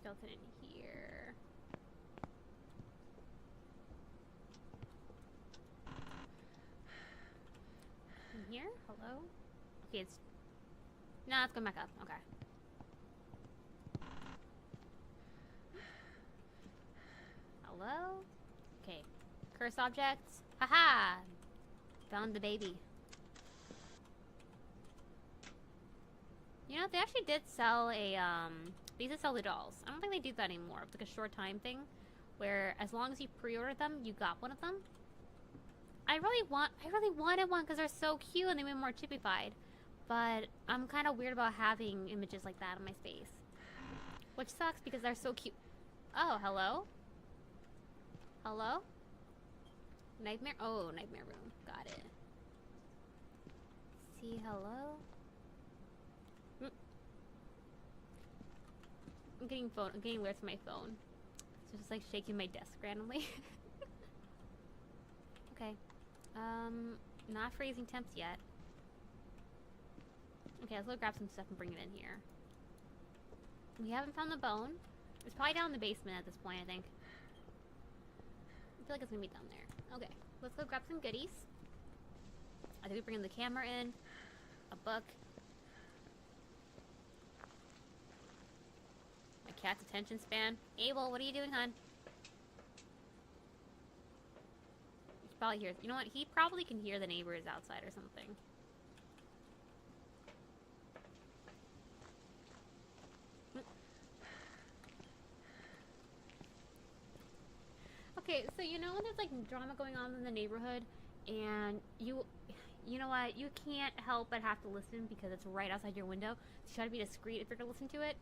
skeleton in here. In here? Hello? Okay, it's... No, it's going back up. Okay. Hello? Okay. Curse objects. Haha! Found the baby. You know, they actually did sell a, they used to sell the dolls. I don't think they do that anymore. It's like a short time thing, where as long as you pre-ordered them, you got one of them. I really wanted one because they're so cute and they were more chipified. But I'm kind of weird about having images like that on my space. Which sucks because they're so cute. Oh, hello? Hello? Nightmare? Oh, nightmare room. Got it. See, hello? I'm getting alerts from my phone. So just like shaking my desk randomly. Okay. Not freezing temps yet. Okay, let's go grab some stuff and bring it in here. We haven't found the bone. It's probably down in the basement at this point, I think. I feel like it's gonna be down there. Okay, let's go grab some goodies. I think we bring the camera in. A book. My cat's attention span. Abel, what are you doing, hon? He probably hears. You know what? He probably can hear the neighbors outside or something. Okay, so you know when there's like drama going on in the neighborhood and you know what, you can't help but have to listen because it's right outside your window. So you try to be discreet if you're gonna listen to it.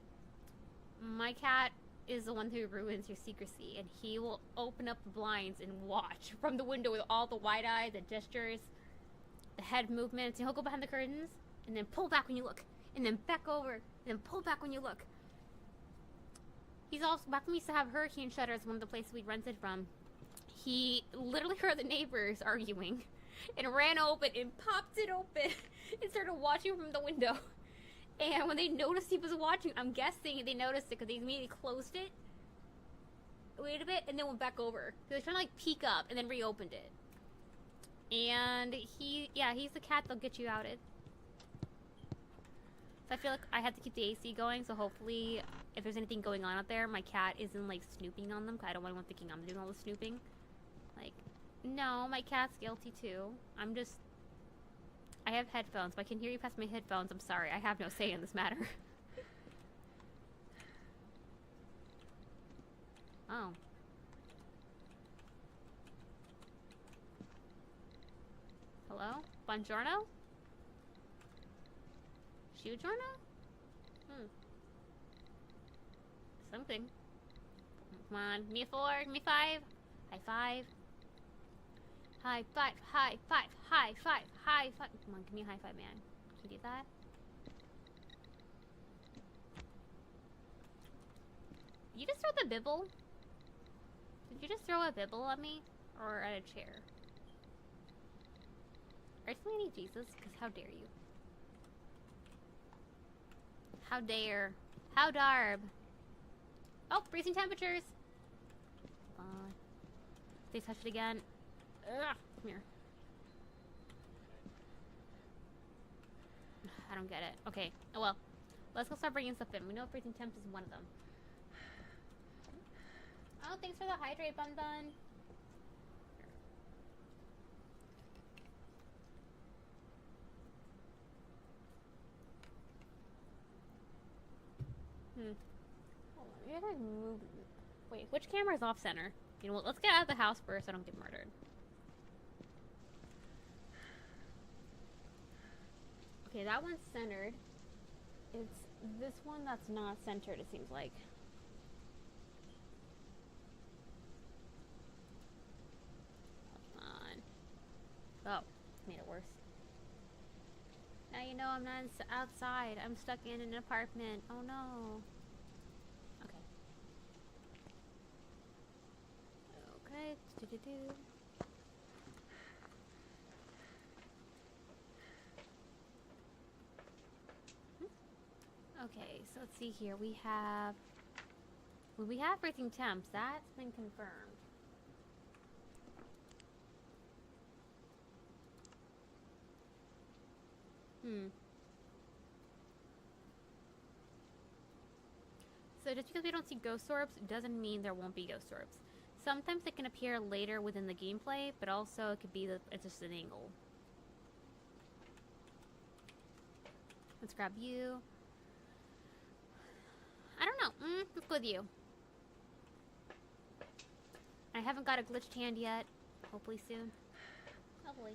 My cat is the one who ruins your secrecy, and he will open up the blinds and watch from the window with all the wide eyes, the gestures, the head movements, and he'll go behind the curtains and then pull back when you look, and then back over, and then pull back when you look. He's also, back when we used to have hurricane shutters, one of the places we rented from, he literally heard the neighbors arguing and ran open and popped it open and started watching from the window. And when they noticed he was watching, I'm guessing they noticed it because they immediately closed it, waited a bit, and then went back over. They were trying to like peek up and then reopened it. And he's the cat that'll get you outed. So I feel like I had to keep the AC going, so hopefully if there's anything going on out there, my cat isn't like snooping on them, because I don't want anyone thinking I'm doing all the snooping. Like, no, my cat's guilty too. I have headphones, but I can hear you past my headphones. I'm sorry, I have no say in this matter. Oh. Hello? Buongiorno? Shoegiorno? Something. Come on, give me a 4, give me 5. High five. High five, high five, high five, high five. Come on, give me a high five, man. Can you do that? Did you just throw the bibble? Did you just throw a bibble at me? Or at a chair? Are you telling me Jesus? Because how dare you? How dare? How darb? Oh, freezing temperatures! They touch it again. Ugh, come here. I don't get it. Okay. Oh well. Let's go start bringing stuff in. We know freezing temps is one of them. Oh, thanks for the hydrate, Bun Bun. Hold on. You gotta move. Wait, which camera is off center? You know what? Let's get out of the house first so I don't get murdered. Okay, that one's centered. It's this one that's not centered, it seems like. Come on. Oh, made it worse. Now you know I'm not outside. I'm stuck in an apartment. Oh no. Okay. Okay. Do-do-do. Okay, so let's see here. We have Well, we have freezing temps. That's been confirmed. So just because we don't see ghost orbs doesn't mean there won't be ghost orbs. Sometimes they can appear later within the gameplay, but also it could be that it's just an angle. Let's grab you. I don't know. Let's go with you. I haven't got a glitched hand yet. Hopefully soon. Hopefully.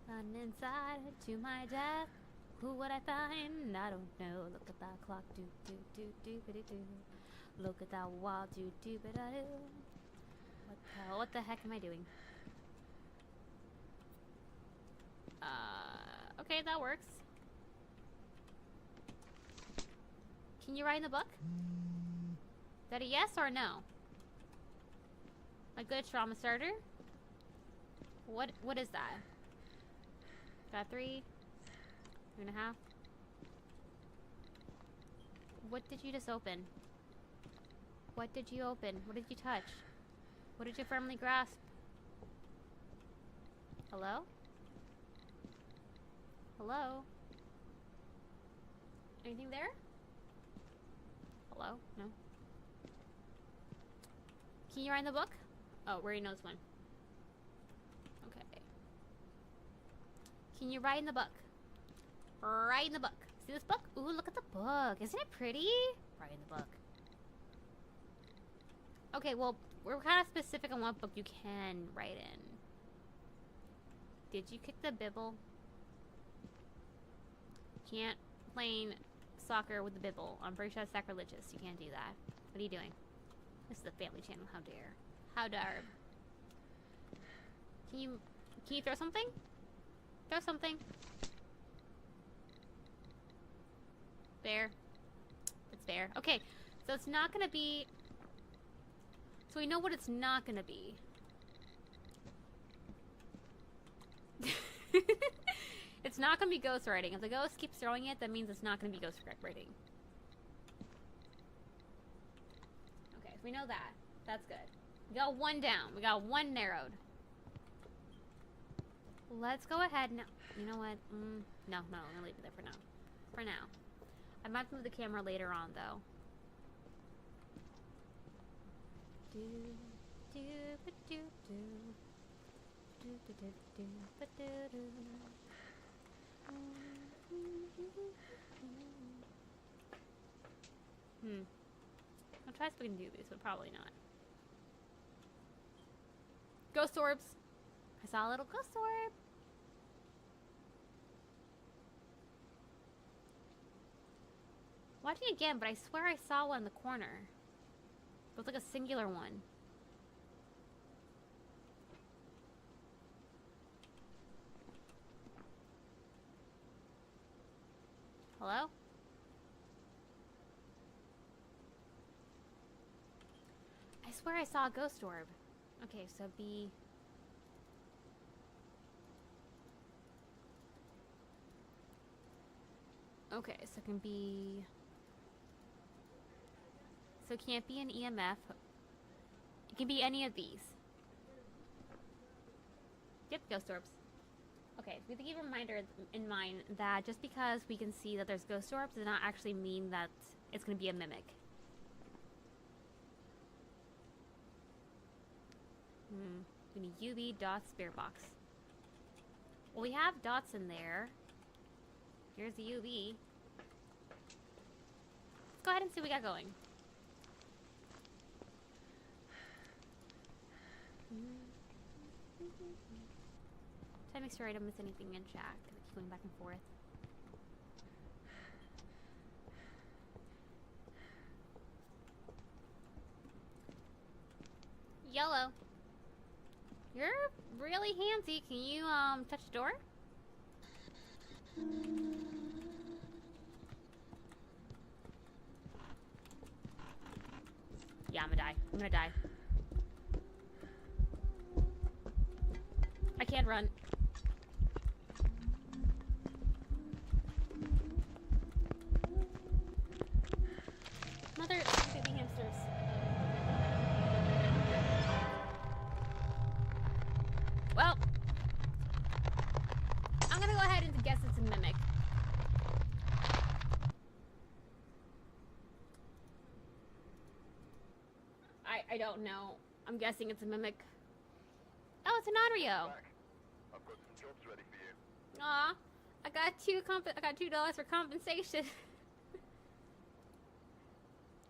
Run inside to my death. Who would I find? I don't know. Look at that clock. Do do do do do do. Look at that wall. Do do do do. What the heck am I doing? Okay, that works. Can you write in the book? Is that a yes or a no? A good trauma starter? What is that? Got 3? 3.5? What did you just open? What did you open? What did you touch? What did you firmly grasp? Hello? Hello? Anything there? Hello? No? Can you write in the book? Oh, we already know this one. Okay. Can you write in the book? Write in the book. See this book? Ooh, look at the book. Isn't it pretty? Write in the book. Okay, well, we're kind of specific on what book you can write in. Did you kick the bibble? Can't playing soccer with the bibble. I'm pretty sure that's sacrilegious. You can't do that. What are you doing? This is a family channel. How dare. How dare. Can you throw something? Throw something. Fair. It's fair. Okay, so it's not gonna be... So we know what it's not gonna be. It's not gonna be ghost writing. If the ghost keeps throwing it, that means it's not gonna be ghost writing. Okay, so we know that. That's good. We got 1 down. We got 1 narrowed. Let's go ahead now. You know what? No, I'm gonna leave it there for now. For now. I might move the camera later on, though. I'll try if we can do these, but probably not. Ghost orbs. I saw a little ghost orb. Watching again, but I swear I saw one in the corner. It was like a singular one. Hello? I swear I saw a ghost orb. Okay, so B. Okay, so it can be... So it can't be an EMF. It can be any of these. Yep, ghost orbs. Okay, we have to keep a reminder in mind that just because we can see that there's ghost orbs does not actually mean that it's going to be a mimic. We need UV, dots, spirit box. Well, we have dots in there. Here's the UV. Let's go ahead and see what we got going. Try to make sure I don't miss anything in chat. I keep going back and forth. Yellow. You're really handsy. Can you touch the door? Yeah, I'm gonna die. I'm gonna die. I can't run. ahead and guess it's a mimic. I don't know. I'm guessing it's a mimic. Oh, it's an Onryo. I've got some jobs ready for you. Aw, I got $2 for compensation.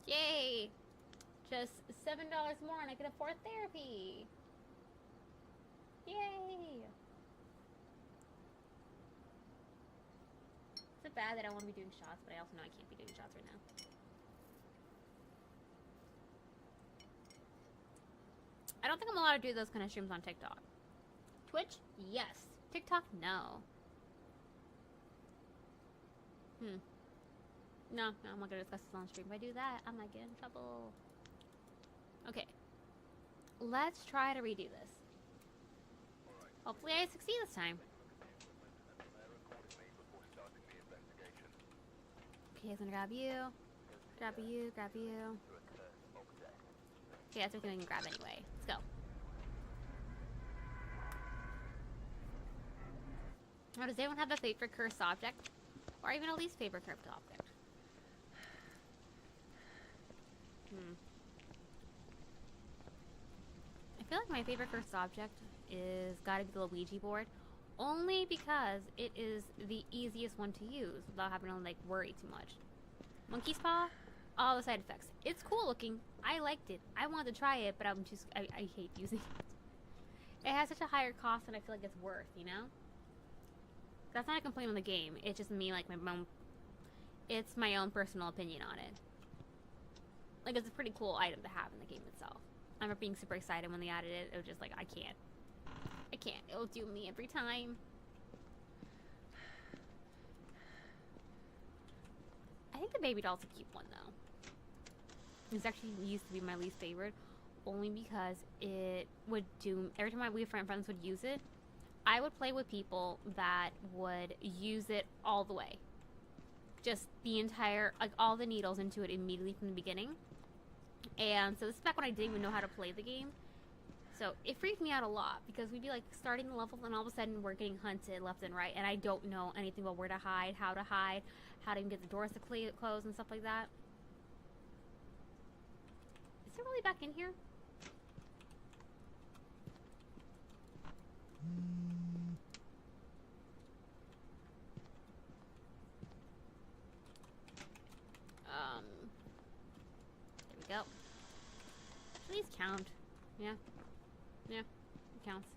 Yay! Just $7 more and I can afford therapy. Yay! Is it bad that I want to be doing shots, but I also know I can't be doing shots right now. I don't think I'm allowed to do those kind of streams on TikTok. Twitch? Yes. TikTok? No. No, I'm not gonna discuss this on stream. If I do that, I might get in trouble. Okay. Let's try to redo this. Hopefully I succeed this time. Okay, I'm gonna grab you. Grab you, grab you. Okay, that's everything we can grab anyway. Let's go. Now, does anyone have a favorite cursed object? Or even a least favorite cursed object? I feel like my favorite cursed object is gotta be the Ouija board. Only because it is the easiest one to use without having to like worry too much. Monkey's paw? All the side effects. It's cool looking. I liked it. I wanted to try it, but I hate using it. It has such a higher cost and I feel like it's worth, you know? That's not a complaint on the game. It's just me, like, it's my own personal opinion on it. Like, it's a pretty cool item to have in the game itself. I remember being super excited when they added it. It was just like, I can't. It'll do me every time. I think the baby doll's a cute one, though. It's actually used to be my least favorite. Only because it would do... Every time we friends would use it, I would play with people that would use it all the way. Just the entire... Like, all the needles into it immediately from the beginning. And so this is back when I didn't even know how to play the game. So it freaked me out a lot because we'd be like starting the level and all of a sudden we're getting hunted left and right and I don't know anything about where to hide, how to even get the doors to close and stuff like that. Is it really back in here? There we go. Please count. Yeah. Yeah, it counts.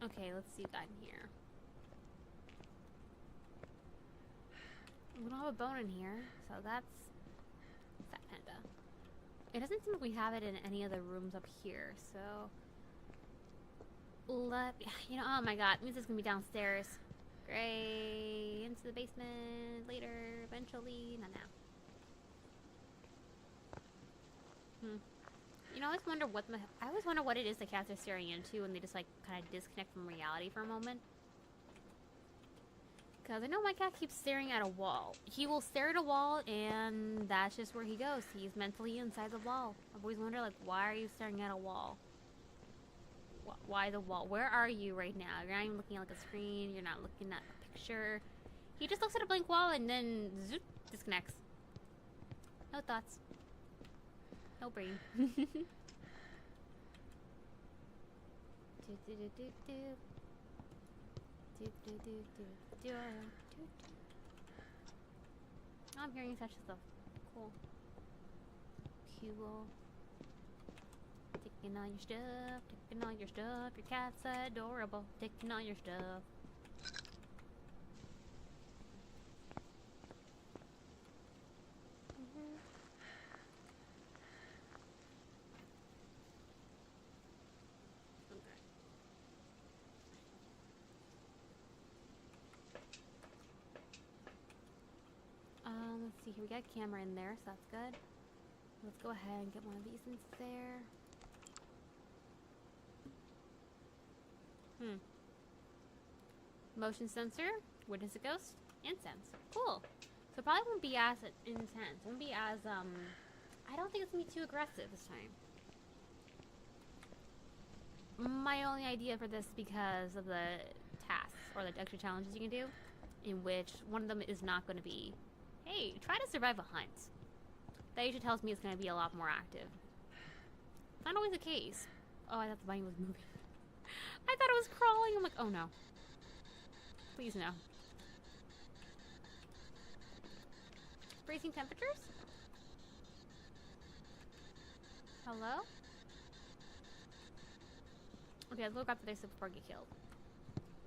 Okay, let's see what got in here. We don't have a bone in here, so that's Fat Panda. It doesn't seem like we have it in any of the rooms up here, so... You know, oh my god, music's gonna be downstairs. Great. Into the basement later, eventually. Not now. You know, I always wonder what it is the cats are staring into when they just like kind of disconnect from reality for a moment. Because I know my cat keeps staring at a wall. He will stare at a wall and that's just where he goes. He's mentally inside the wall. I've always wondered, like, why are you staring at a wall? Why the wall? Where are you right now? You're not even looking at like a screen. You're not looking at a picture. He just looks at a blank wall and then zoop, disconnects. No thoughts. No brain. I'm hearing such stuff. Cool. Cool. Taking all your stuff, taking all your stuff. Your cat's adorable. Taking all your stuff. Let's see here. We got a camera in there, so that's good. Let's go ahead and get one of these in there. Motion sensor, witness a ghost, incense. Cool. So probably won't be as intense. Won't be as, I don't think it's gonna be too aggressive this time. My only idea for this is because of the tasks or the extra challenges you can do, in which one of them is not going to be, hey, try to survive a hunt. That usually tells me it's going to be a lot more active. Not always the case. Oh, I thought the bunny was moving. I thought it was crawling. I'm like, oh no. Please no. Freezing temperatures? Hello? Okay, let's go grab the basic before I get killed.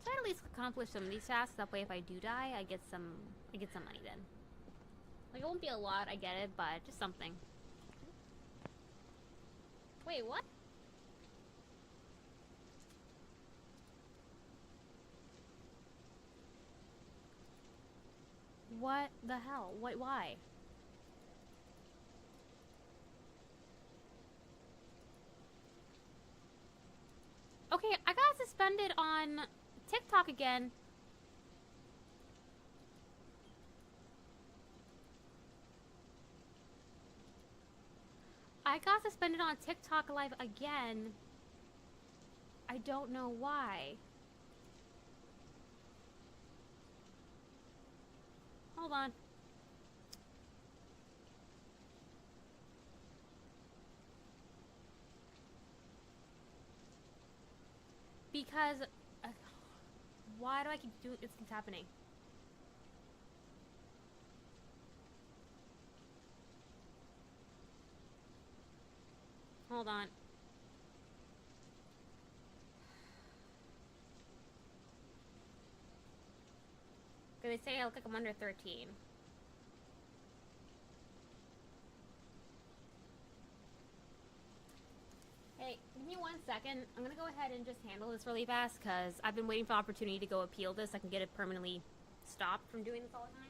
So I at least accomplish some of these tasks. That way, if I do die, I get some money then. Like, it won't be a lot, I get it, but just something. Wait, what? What the hell? What? Why? Okay, I got suspended on TikTok again. I got suspended on TikTok live again. I don't know why. Hold on. Because why do I keep doing this? Keeps happening. Hold on. They say I look like I'm under 13. Hey, give me 1 second. I'm gonna go ahead and just handle this really fast because I've been waiting for the opportunity to go appeal this. I can get it permanently stopped from doing this all the time.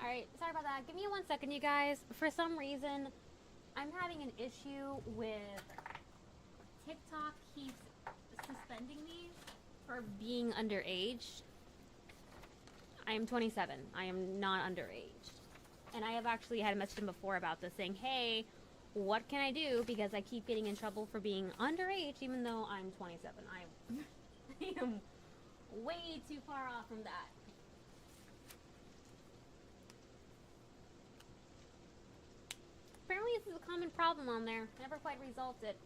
Alright, sorry about that. Give me 1 second, you guys. For some reason, I'm having an issue with TikTok keeps suspending me for being underage. I am 27. I am not underage. And I have actually had a message them before about this saying, hey, what can I do? Because I keep getting in trouble for being underage even though I'm 27. I am way too far off from that. Apparently this is a common problem on there. Never quite resolved it.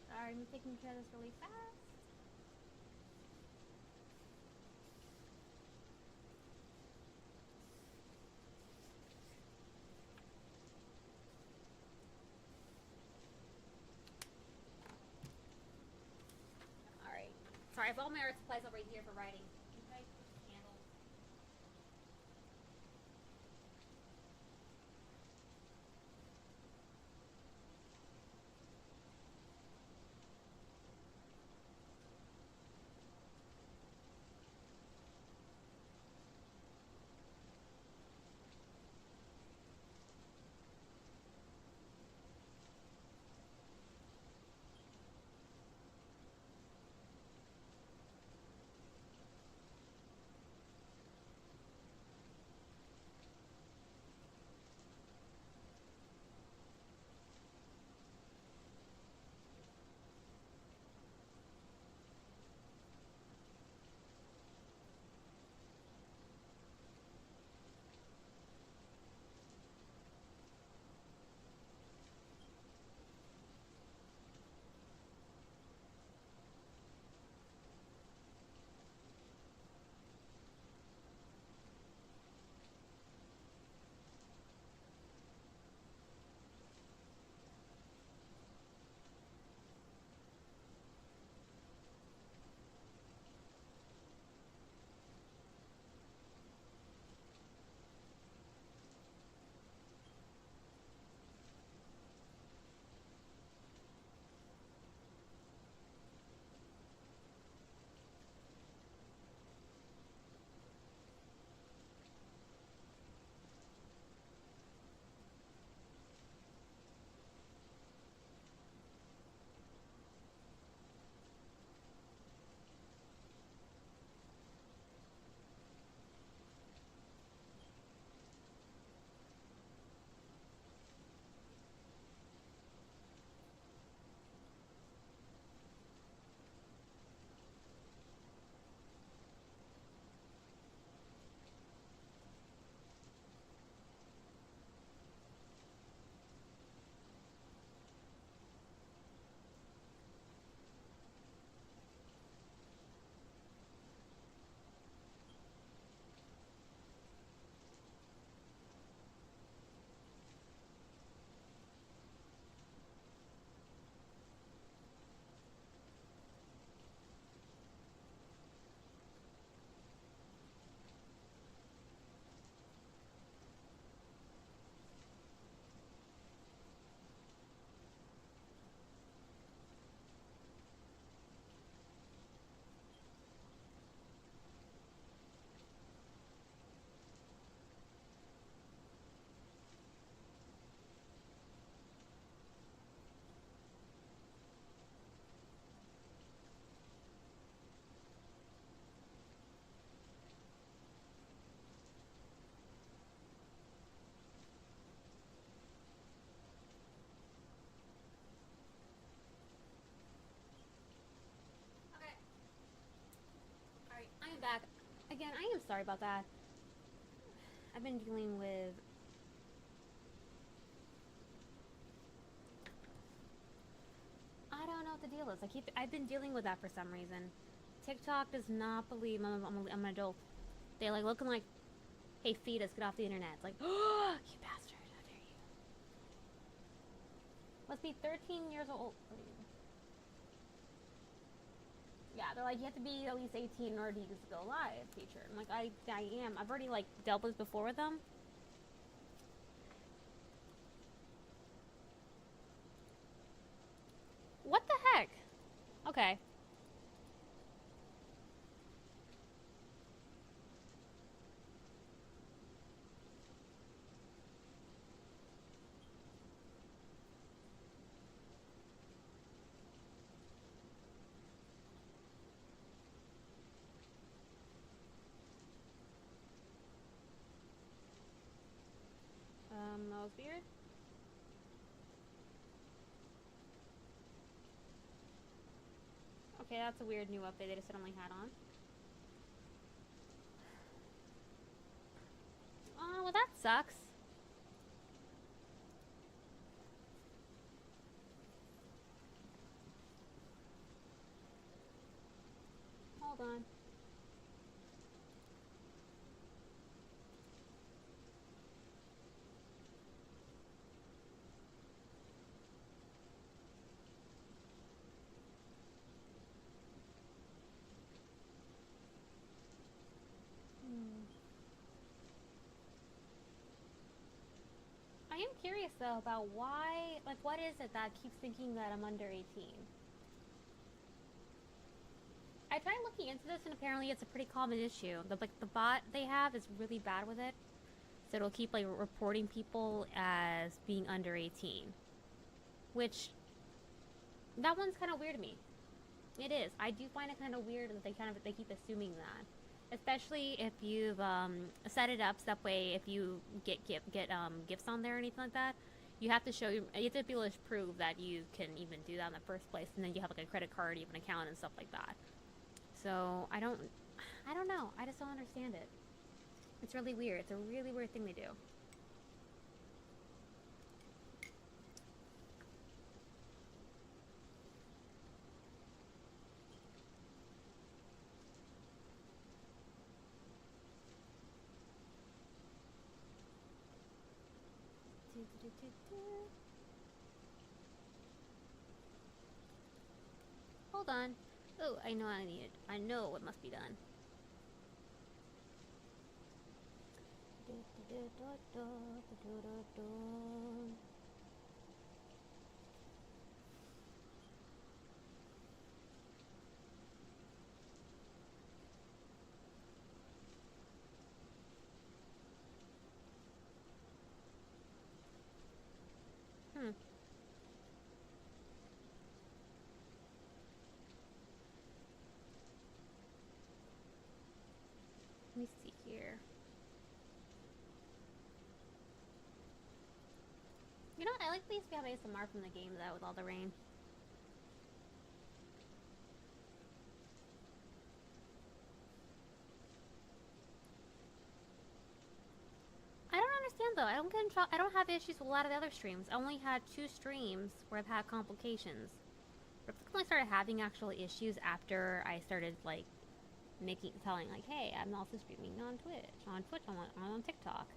Sorry, I'm taking care of this really fast. Alright. Sorry, I have all my art supplies over here for writing. Okay, handle. Again, I am sorry about that. I've been dealing with... I don't know what the deal is. I've been dealing with that for some reason. TikTok does not believe I'm an adult. They're like looking like, hey, fetus, get off the internet. It's like, oh, you bastard, how dare you. Must be 13 years old. Yeah, they're like, you have to be at least 18 in order to use the Go Live feature. I'm like, I am. I've already, like, dealt with this before with them. What the heck? Okay. That was weird. Okay, that's a weird new update they just suddenly had on. Oh, well that sucks. Hold on. I am curious though about why, like, what is it that keeps thinking that I'm under 18? I tried looking into this, and apparently it's a pretty common issue. The bot they have is really bad with it, so it'll keep like reporting people as being under 18, which that one's kind of weird to me. It is. I do find it kind of weird that they keep assuming that, especially if you've set it up so that way if you get gifts on there or anything like that, you have to you have to be able to prove that you can even do that in the first place, and then you have like a credit card, you have an account, and stuff like that. So I don't know. I just don't understand it. It's really weird. It's a really weird thing they do. Hold on. Oh, I know I need it. I know what must be done. Hmm. Let me see here. You know what? I like at least we have ASMR from the game though with all the rain. I don't understand though. I don't get in trouble. I don't have issues with a lot of the other streams. I only had 2 streams where I've had complications. But I started having actual issues after I started like telling like, hey, I'm also streaming on Twitch, on TikTok.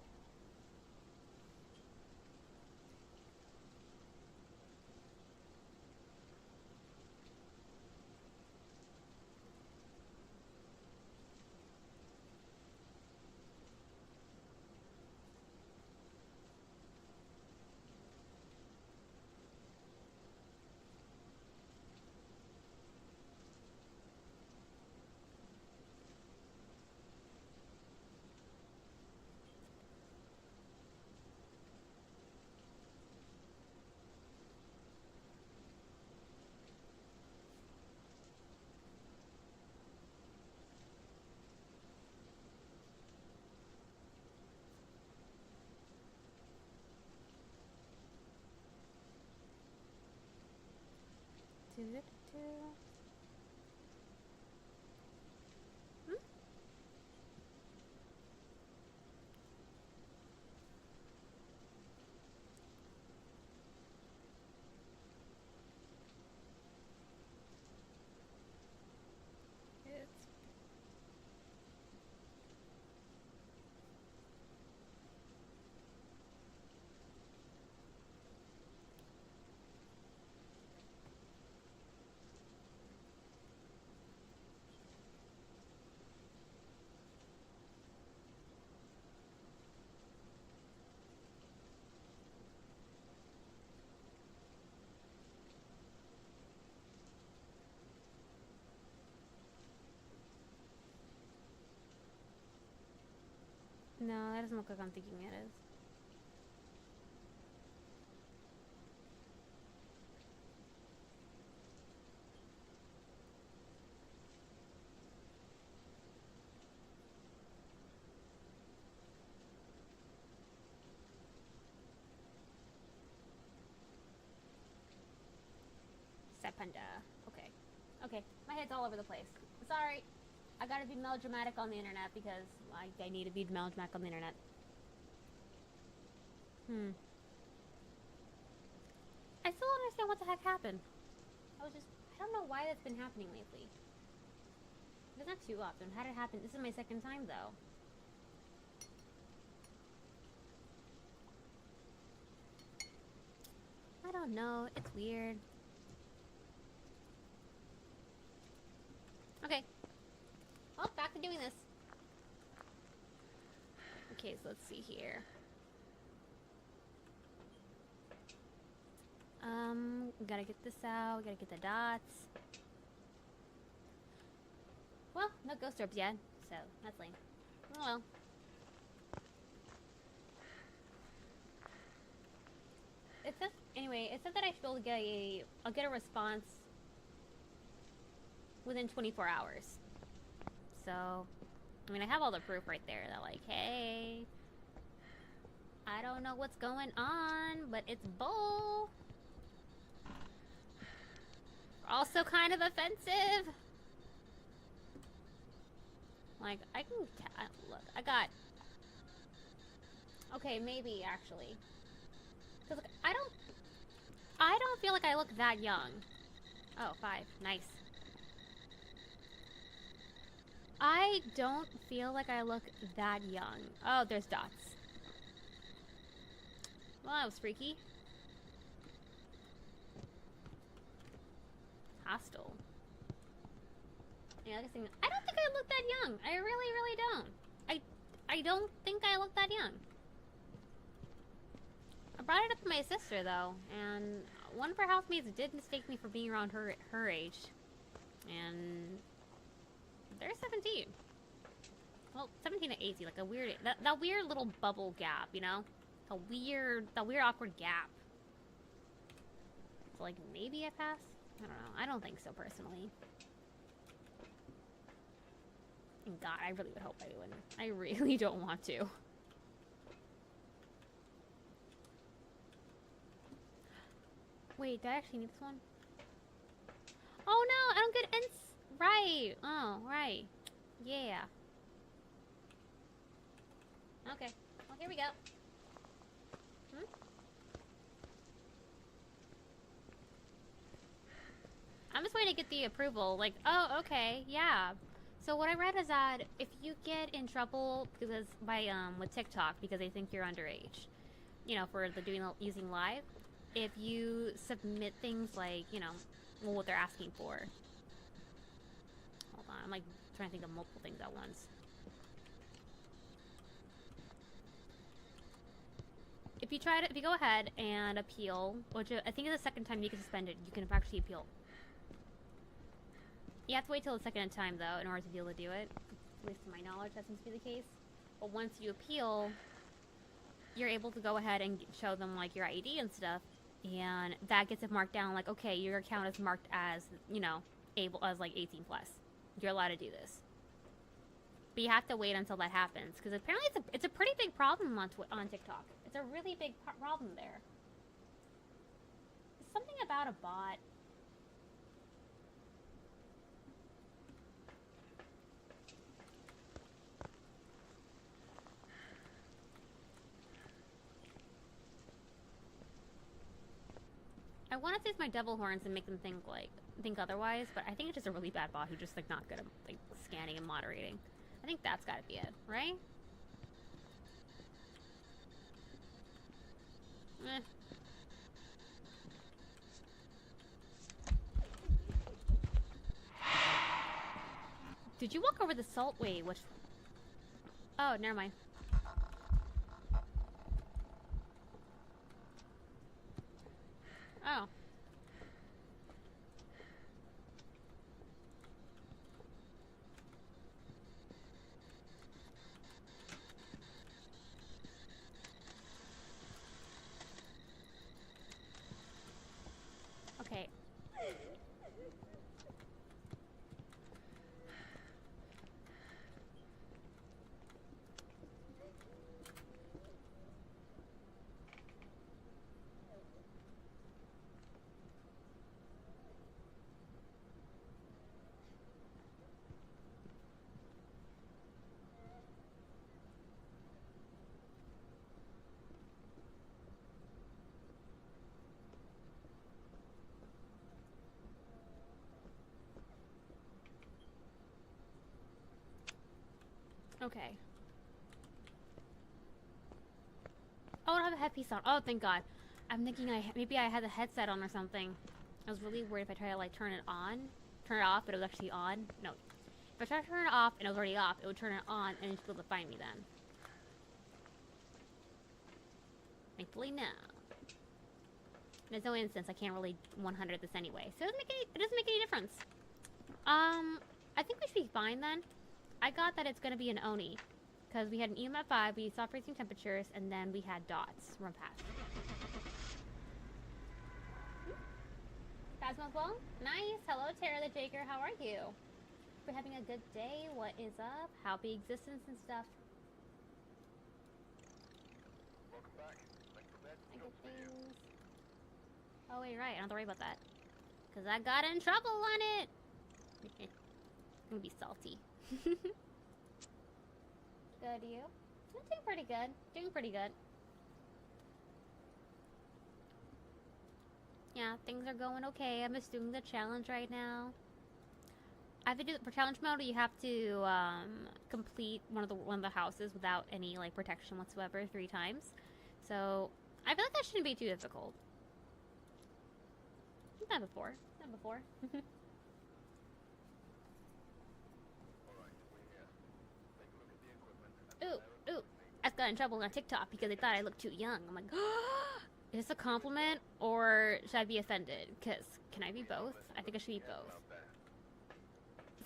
No, that doesn't look like I'm thinking it is. Sepanda. Okay. Okay. My head's all over the place. Sorry. I gotta be melodramatic on the internet because I need to be melodramatic on the internet. I still don't understand what the heck happened. I don't know why that's been happening lately. It's not too often. How did it happen? This is my second time though. I don't know. It's weird. Okay. Well, back to doing this. Okay, so let's see here. We gotta get this out. We gotta get the dots. Well, no ghost orbs yet, so that's lame. Oh well. It says anyway. It said that I should be able to get I'll get a response within 24 hours. So, I mean, I have all the proof right there. That like, hey, I don't know what's going on, but it's bull. Also kind of offensive. Like, I can look, I got... Okay, maybe, actually. Because I don't feel like I look that young. Oh, 5. Nice. I don't feel like I look that young. Oh, there's dots. Well, that was freaky. Hostile. Yeah, I don't think I look that young. I really, really don't. I don't think I look that young. I brought it up to my sister though, and one of her housemates did mistake me for being around her age, and they're 17. Well, 17 to 18, like a weird that weird little bubble gap, you know, that weird awkward gap. So like maybe I pass. I don't know. I don't think so personally. And God, I really would hope I wouldn't. I really don't want to. Wait, do I actually need this one? Oh no, I don't get right. Oh, right. Yeah. Okay. Well, here we go. I'm just waiting to get the approval. Like, oh, okay, yeah. So what I read is that if you get in trouble because with TikTok because they think you're underage, you know, for the using live, if you submit things like, you know, what they're asking for. Hold on, I'm like trying to think of multiple things at once. If you go ahead and appeal, which I think is the second time you can suspend it, you can actually appeal. You have to wait till the second time, though, in order to be able to do it. At least to my knowledge, that seems to be the case. But once you appeal, you're able to go ahead and show them, like, your ID and stuff. And that gets it marked down, like, okay, your account is marked as, you know, like, 18 plus. You're allowed to do this. But you have to wait until that happens. Because apparently it's a pretty big problem on TikTok. It's a really big problem there. There's something about a bot. I want to use my devil horns and make them think otherwise, but I think it's just a really bad bot who's just like not good at like scanning and moderating. I think that's gotta be it, right? Eh. Did you walk over the salt? Wait, which? Oh, never mind. Oh. Okay. Oh, I don't have a headpiece on. Oh, thank God. I'm thinking maybe I had the headset on or something. I was really worried if I tried to like turn it off, but it was actually on. No. If I tried to turn it off and it was already off, it would turn it on and you'd be able to find me then. Thankfully, no. There's no instance. I can't really 100 this anyway, so it doesn't make any difference. I think we should be fine then. I got that it's gonna be an Oni, because we had an EM at 5, we saw freezing temperatures, and then we had dots run past. Phasmophobia, nice. Hello, Tara the Jaker. How are you? We're having a good day. What is up? Happy existence and stuff. Welcome back. Thanks for bed. I Jobs get for you. things. Oh wait, right. I don't have to worry about that, because I got in trouble on it. I'm gonna be salty. Good, you? I'm doing pretty good. Doing pretty good. Yeah, things are going okay. I'm just doing the challenge right now. I have to do for challenge mode. You have to complete one of the houses without any like protection whatsoever 3 times. So I feel like that shouldn't be too difficult. I've done before. Done before. Alright, we're here. Take a look at the equipment. Ooh. I got in trouble on TikTok because they thought I looked too young. I'm like, is this a compliment or should I be offended? Because can I be both? I think I should be both.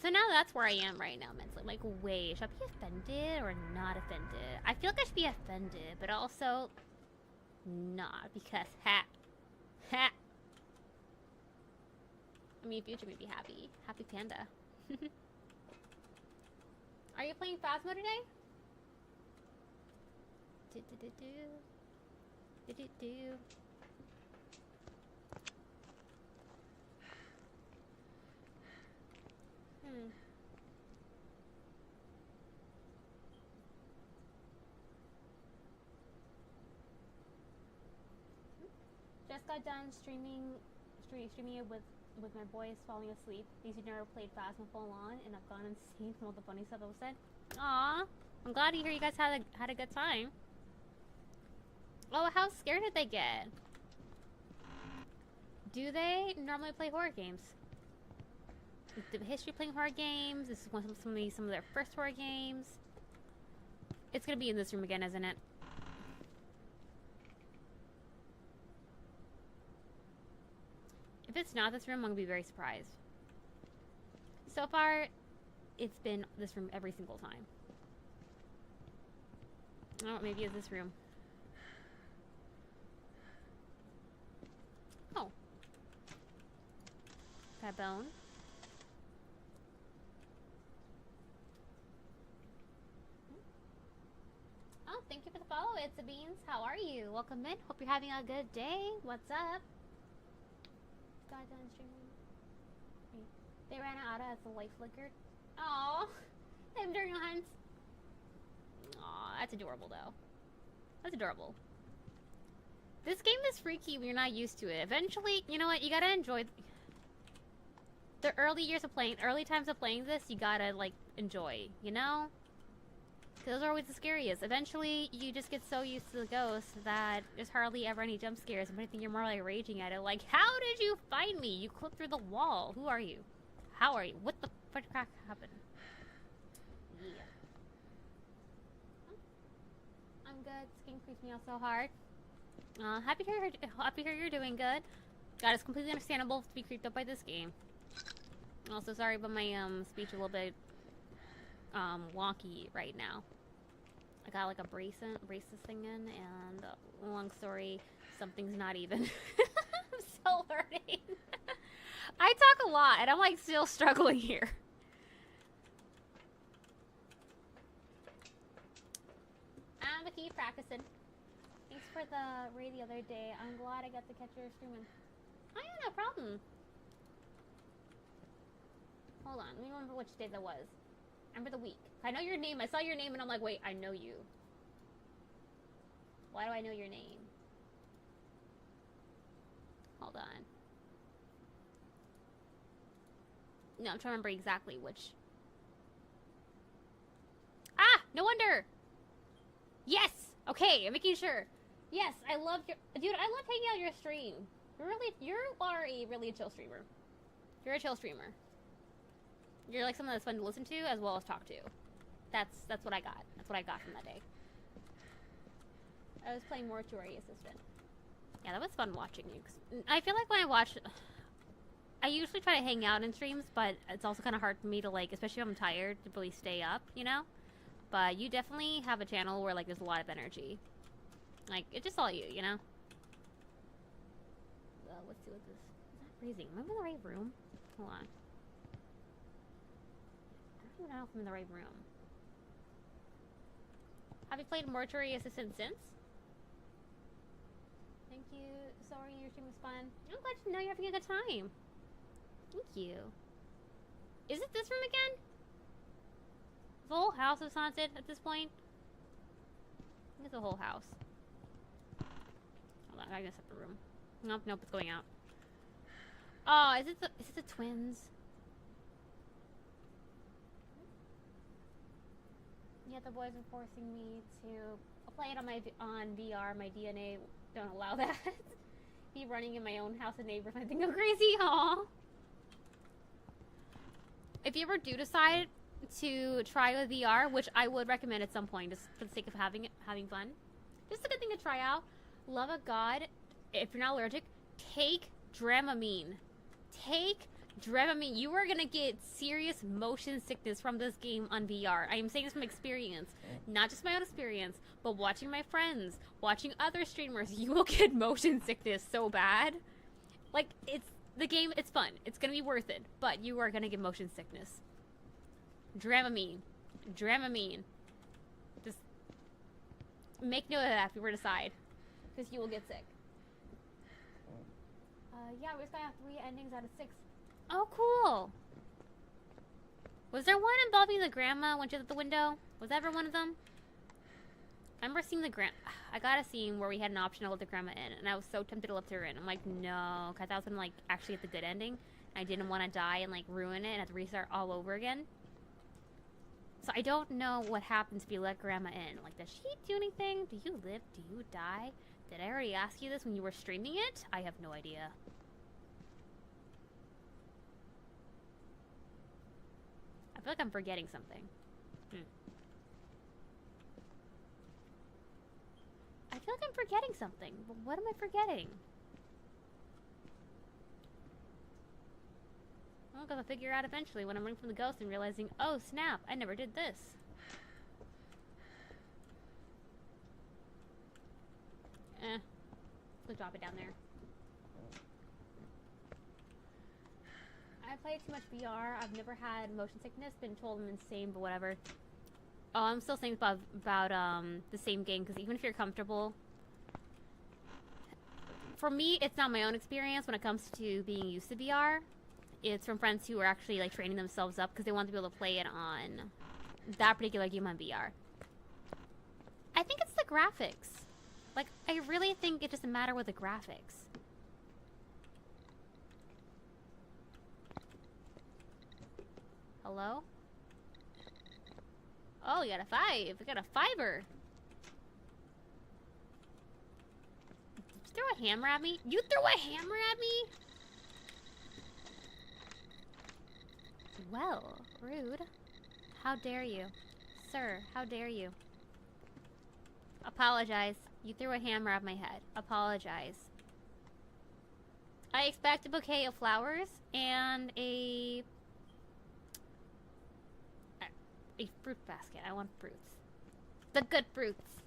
So now that's where I am right now mentally. I'm like, wait, should I be offended or not offended? I feel like I should be offended, but also not because ha. I mean, Future may be happy. Happy Panda. Are you playing Phasmo today? Just got done streaming it with my boys falling asleep. These who never played Phasmophobia on, and I've gone insane from all the funny stuff that was said. Aw, I'm glad to hear you guys had a good time. Oh, how scared did they get? Do they normally play horror games? The history of playing horror games. This is some of their first horror games. It's gonna be in this room again, isn't it? If it's not this room, I'm gonna be very surprised. So far, it's been this room every single time. Oh, maybe it's this room. Oh. That bone. Oh, thank you for the follow. It's a Beans. How are you? Welcome in. Hope you're having a good day. What's up? Got done streaming. They ran out as the light flickered. Aww. Them during hunts. Aw, that's adorable though. That's adorable. This game is freaky when you're not used to it. Eventually, you know what? You gotta enjoy the early times of playing this. You gotta like enjoy, you know? Those are always the scariest. Eventually, you just get so used to the ghosts that there's hardly ever any jump scares. And I think you're more like raging at it. Like, how did you find me? You clipped through the wall. Who are you? How are you? What the fuck happened? Yeah. I'm good. Skin creeps me out so hard. Happy to hear you're doing good. God, it's completely understandable to be creeped up by this game. Also, sorry about my speech a little bit wonky right now. I got like a braces thing in, and long story, something's not even. I'm still learning. I talk a lot, and I'm like still struggling here. I'm gonna keep practicing. Thanks for the raid the other day. I'm glad I got to catch your streaming. Oh yeah, no problem. Hold on, let me remember which day that was. I remember the week. I know your name. I saw your name and I'm like, wait, I know you. Why do I know your name? Hold on. No, I'm trying to remember exactly which. Ah! No wonder! Yes! Okay, I'm making sure. Yes, I love your... Dude, I love hanging out your stream. You are a really chill streamer. You're a chill streamer. You're like someone that's fun to listen to as well as talk to. That's what I got. That's what I got from that day. I was playing Mortuary Assistant. Yeah, that was fun watching you. I feel like when I watch... I usually try to hang out in streams, but it's also kind of hard for me to, like, especially if I'm tired, to really stay up, you know? But you definitely have a channel where, like, there's a lot of energy. Like, it's just all you, you know? Let's see what this... Is that freezing? Am I in the right room? Hold on. I don't even know if I'm in the right room. Have you played Mortuary Assistant since? Thank you. Sorry, your stream was fun. I'm glad to know you're having a good time. Thank you. Is it this room again? The whole house is haunted at this point? I think it's the whole house. Hold on, I gotta set the room. Nope, nope, it's going out. Oh, is it the twins? Yeah, the boys are forcing me to play it on VR. My DNA don't allow that. Be running in my own house and neighbors, I think go crazy. Aww. If you ever do decide to try with VR, which I would recommend at some point, just for the sake of having fun, just a good thing to try out. Love of God, if you're not allergic, take Dramamine. Take Dramamine. You are gonna get serious motion sickness from this game on VR. I am saying this from experience, not just my own experience, but watching my friends, watching other streamers. You will get motion sickness so bad. Like, the game, it's fun. It's gonna be worth it, but you are gonna get motion sickness. Dramamine. Dramamine. Just make note of that if you were to decide, because you will get sick. Yeah, we're just gonna have 3 endings out of 6. Oh, cool. Was there one involving the grandma when she was at the window? Was that ever one of them? I remember seeing I got a scene where we had an option to let the grandma in, and I was so tempted to let her in. I'm like, no, because I was gonna, like, actually get the good ending. I didn't want to die and, like, ruin it and have to restart all over again. So I don't know what happens if you let grandma in. Like, does she do anything? Do you live? Do you die? Did I already ask you this when you were streaming it? I have no idea. I feel like I'm forgetting something. I feel like I'm forgetting something, but what am I forgetting? I'm gonna figure out eventually when I'm running from the ghost and realizing, oh snap, I never did this. Let's drop it down there. I play too much VR. I've never had motion sickness. Been told I'm insane, but whatever. Oh, I'm still saying about the same game, because even if you're comfortable, for me, it's not my own experience when it comes to being used to VR. It's from friends who are actually, like, training themselves up because they want to be able to play it on that particular game on VR. I think it's the graphics. Like, I really think it's just a matter with the graphics. Hello? Oh, you got a 5. We got a 5er. Did you throw a hammer at me? You threw a hammer at me? Well, rude. How dare you? Sir, how dare you? Apologize. You threw a hammer at my head. Apologize. I expect a bouquet of flowers and a fruit basket. I want fruits. The good fruits.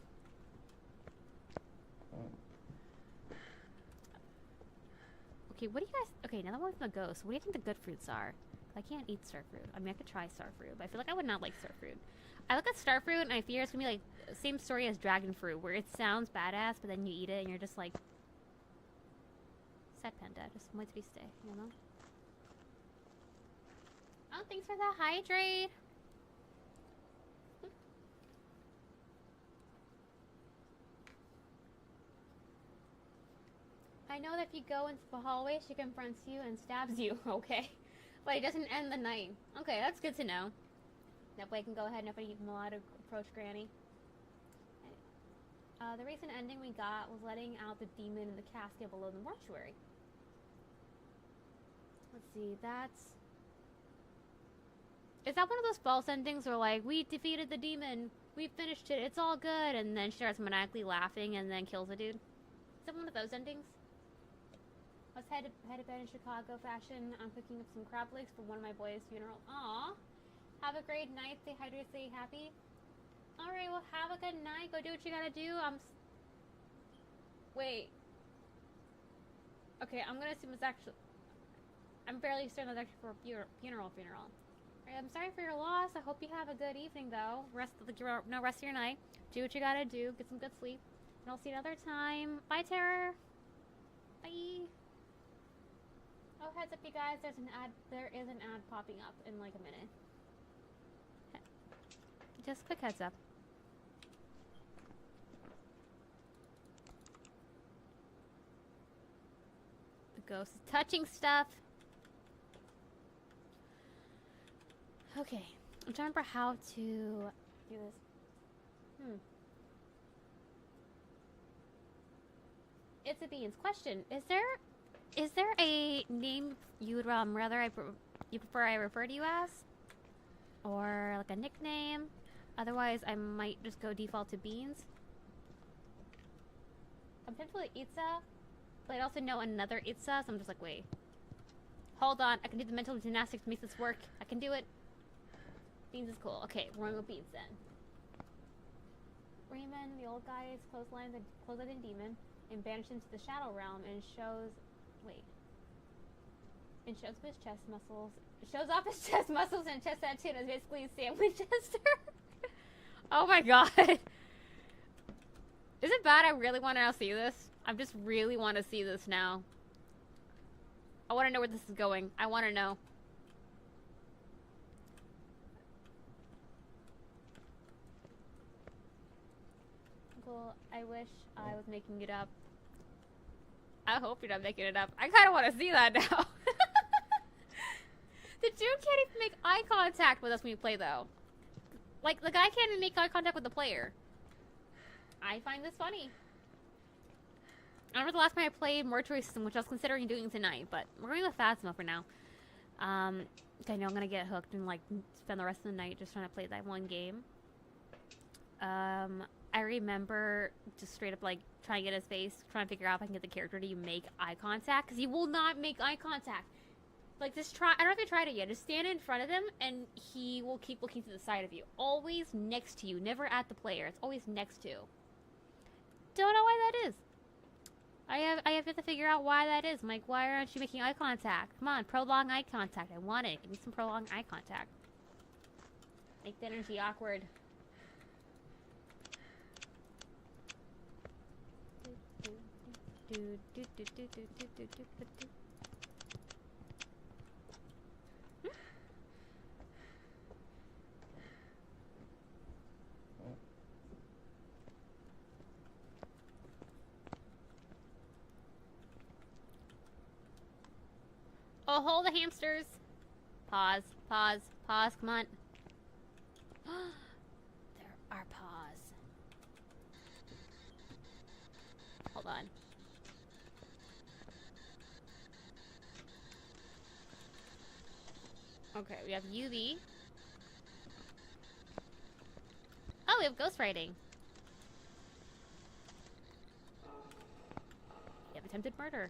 Okay, what do you guys... Okay, now that we're from the ghost, what do you think the good fruits are? I can't eat starfruit. I mean, I could try starfruit, but I feel like I would not like starfruit. I look at starfruit and I fear it's gonna be like the same story as dragon fruit, where it sounds badass, but then you eat it and you're just like... Sad panda, just wait till we stay, you know? Oh, thanks for the hydrate! I know that if you go into the hallway, she confronts you and stabs you, okay? But it doesn't end the night. Okay, that's good to know. That way I can go ahead and if I eat a lot of approach Granny. The recent ending we got was letting out the demon in the casket below the mortuary. Let's see, that's... Is that one of those false endings where, like, we defeated the demon, we finished it, it's all good, and then she starts maniacally laughing and then kills a dude? Is that one of those endings? I was headed to bed in Chicago fashion. I'm cooking up some crab legs for one of my boys' funeral. Aww. Have a great night. Stay hydrated, stay happy. Alright, well, have a good night. Go do what you gotta do. Wait. Okay, I'm gonna assume it's actually... I'm fairly certain that's actually for a funeral. Alright, I'm sorry for your loss. I hope you have a good evening, though. Rest of your night. Do what you gotta do. Get some good sleep. And I'll see you another time. Bye, Terror. Bye. Oh, heads up, you guys. There is an ad popping up in like a minute. Just quick heads up. The ghost is touching stuff. Okay. I'm trying to remember how to do this. It's a Beans. Question. Is there a name you would you prefer I refer to you as? Or like a nickname? Otherwise, I might just go default to Beans. I'm tempted with Itza, but I also know another Itza, so I'm just like, wait. Hold on, I can do the mental gymnastics to make this work. I can do it. Beans is cool. Okay, we're going with Beans then. Raymond, the old guy, is clotheslined a demon and banished into the shadow realm and shows off his chest muscles and chest tattoo and is basically a sandwich Chester. Oh my god. Is it bad I really want to now see this? I just really want to see this now. I want to know where this is going. I want to know. Cool. I wish I was making it up. I hope you're not making it up. I kind of want to see that now. The dude can't even make eye contact with us when we play, though. Like, the guy can't even make eye contact with the player. I find this funny. I remember the last time I played Mortuary System, which I was considering doing tonight, but we're going with Phasmo for now. I know I'm going to get hooked and, like, spend the rest of the night just trying to play that one game. I remember just straight up, like, trying to get his face, trying to figure out if I can get the character to make eye contact, because he will not make eye contact. Like, just try, I don't know if you tried it yet, just stand in front of him, and he will keep looking to the side of you. Always next to you, never at the player, it's always next to. Don't know why that is. I have to figure out why that is. I'm like, why aren't you making eye contact? Come on, prolong eye contact, I want it. Give me some prolonged eye contact. Make the energy awkward. Oh, hold the hamsters. Pause, pause, pause, come on. There are paws. Hold on. Okay, we have UV. Oh, we have ghostwriting. We have attempted murder.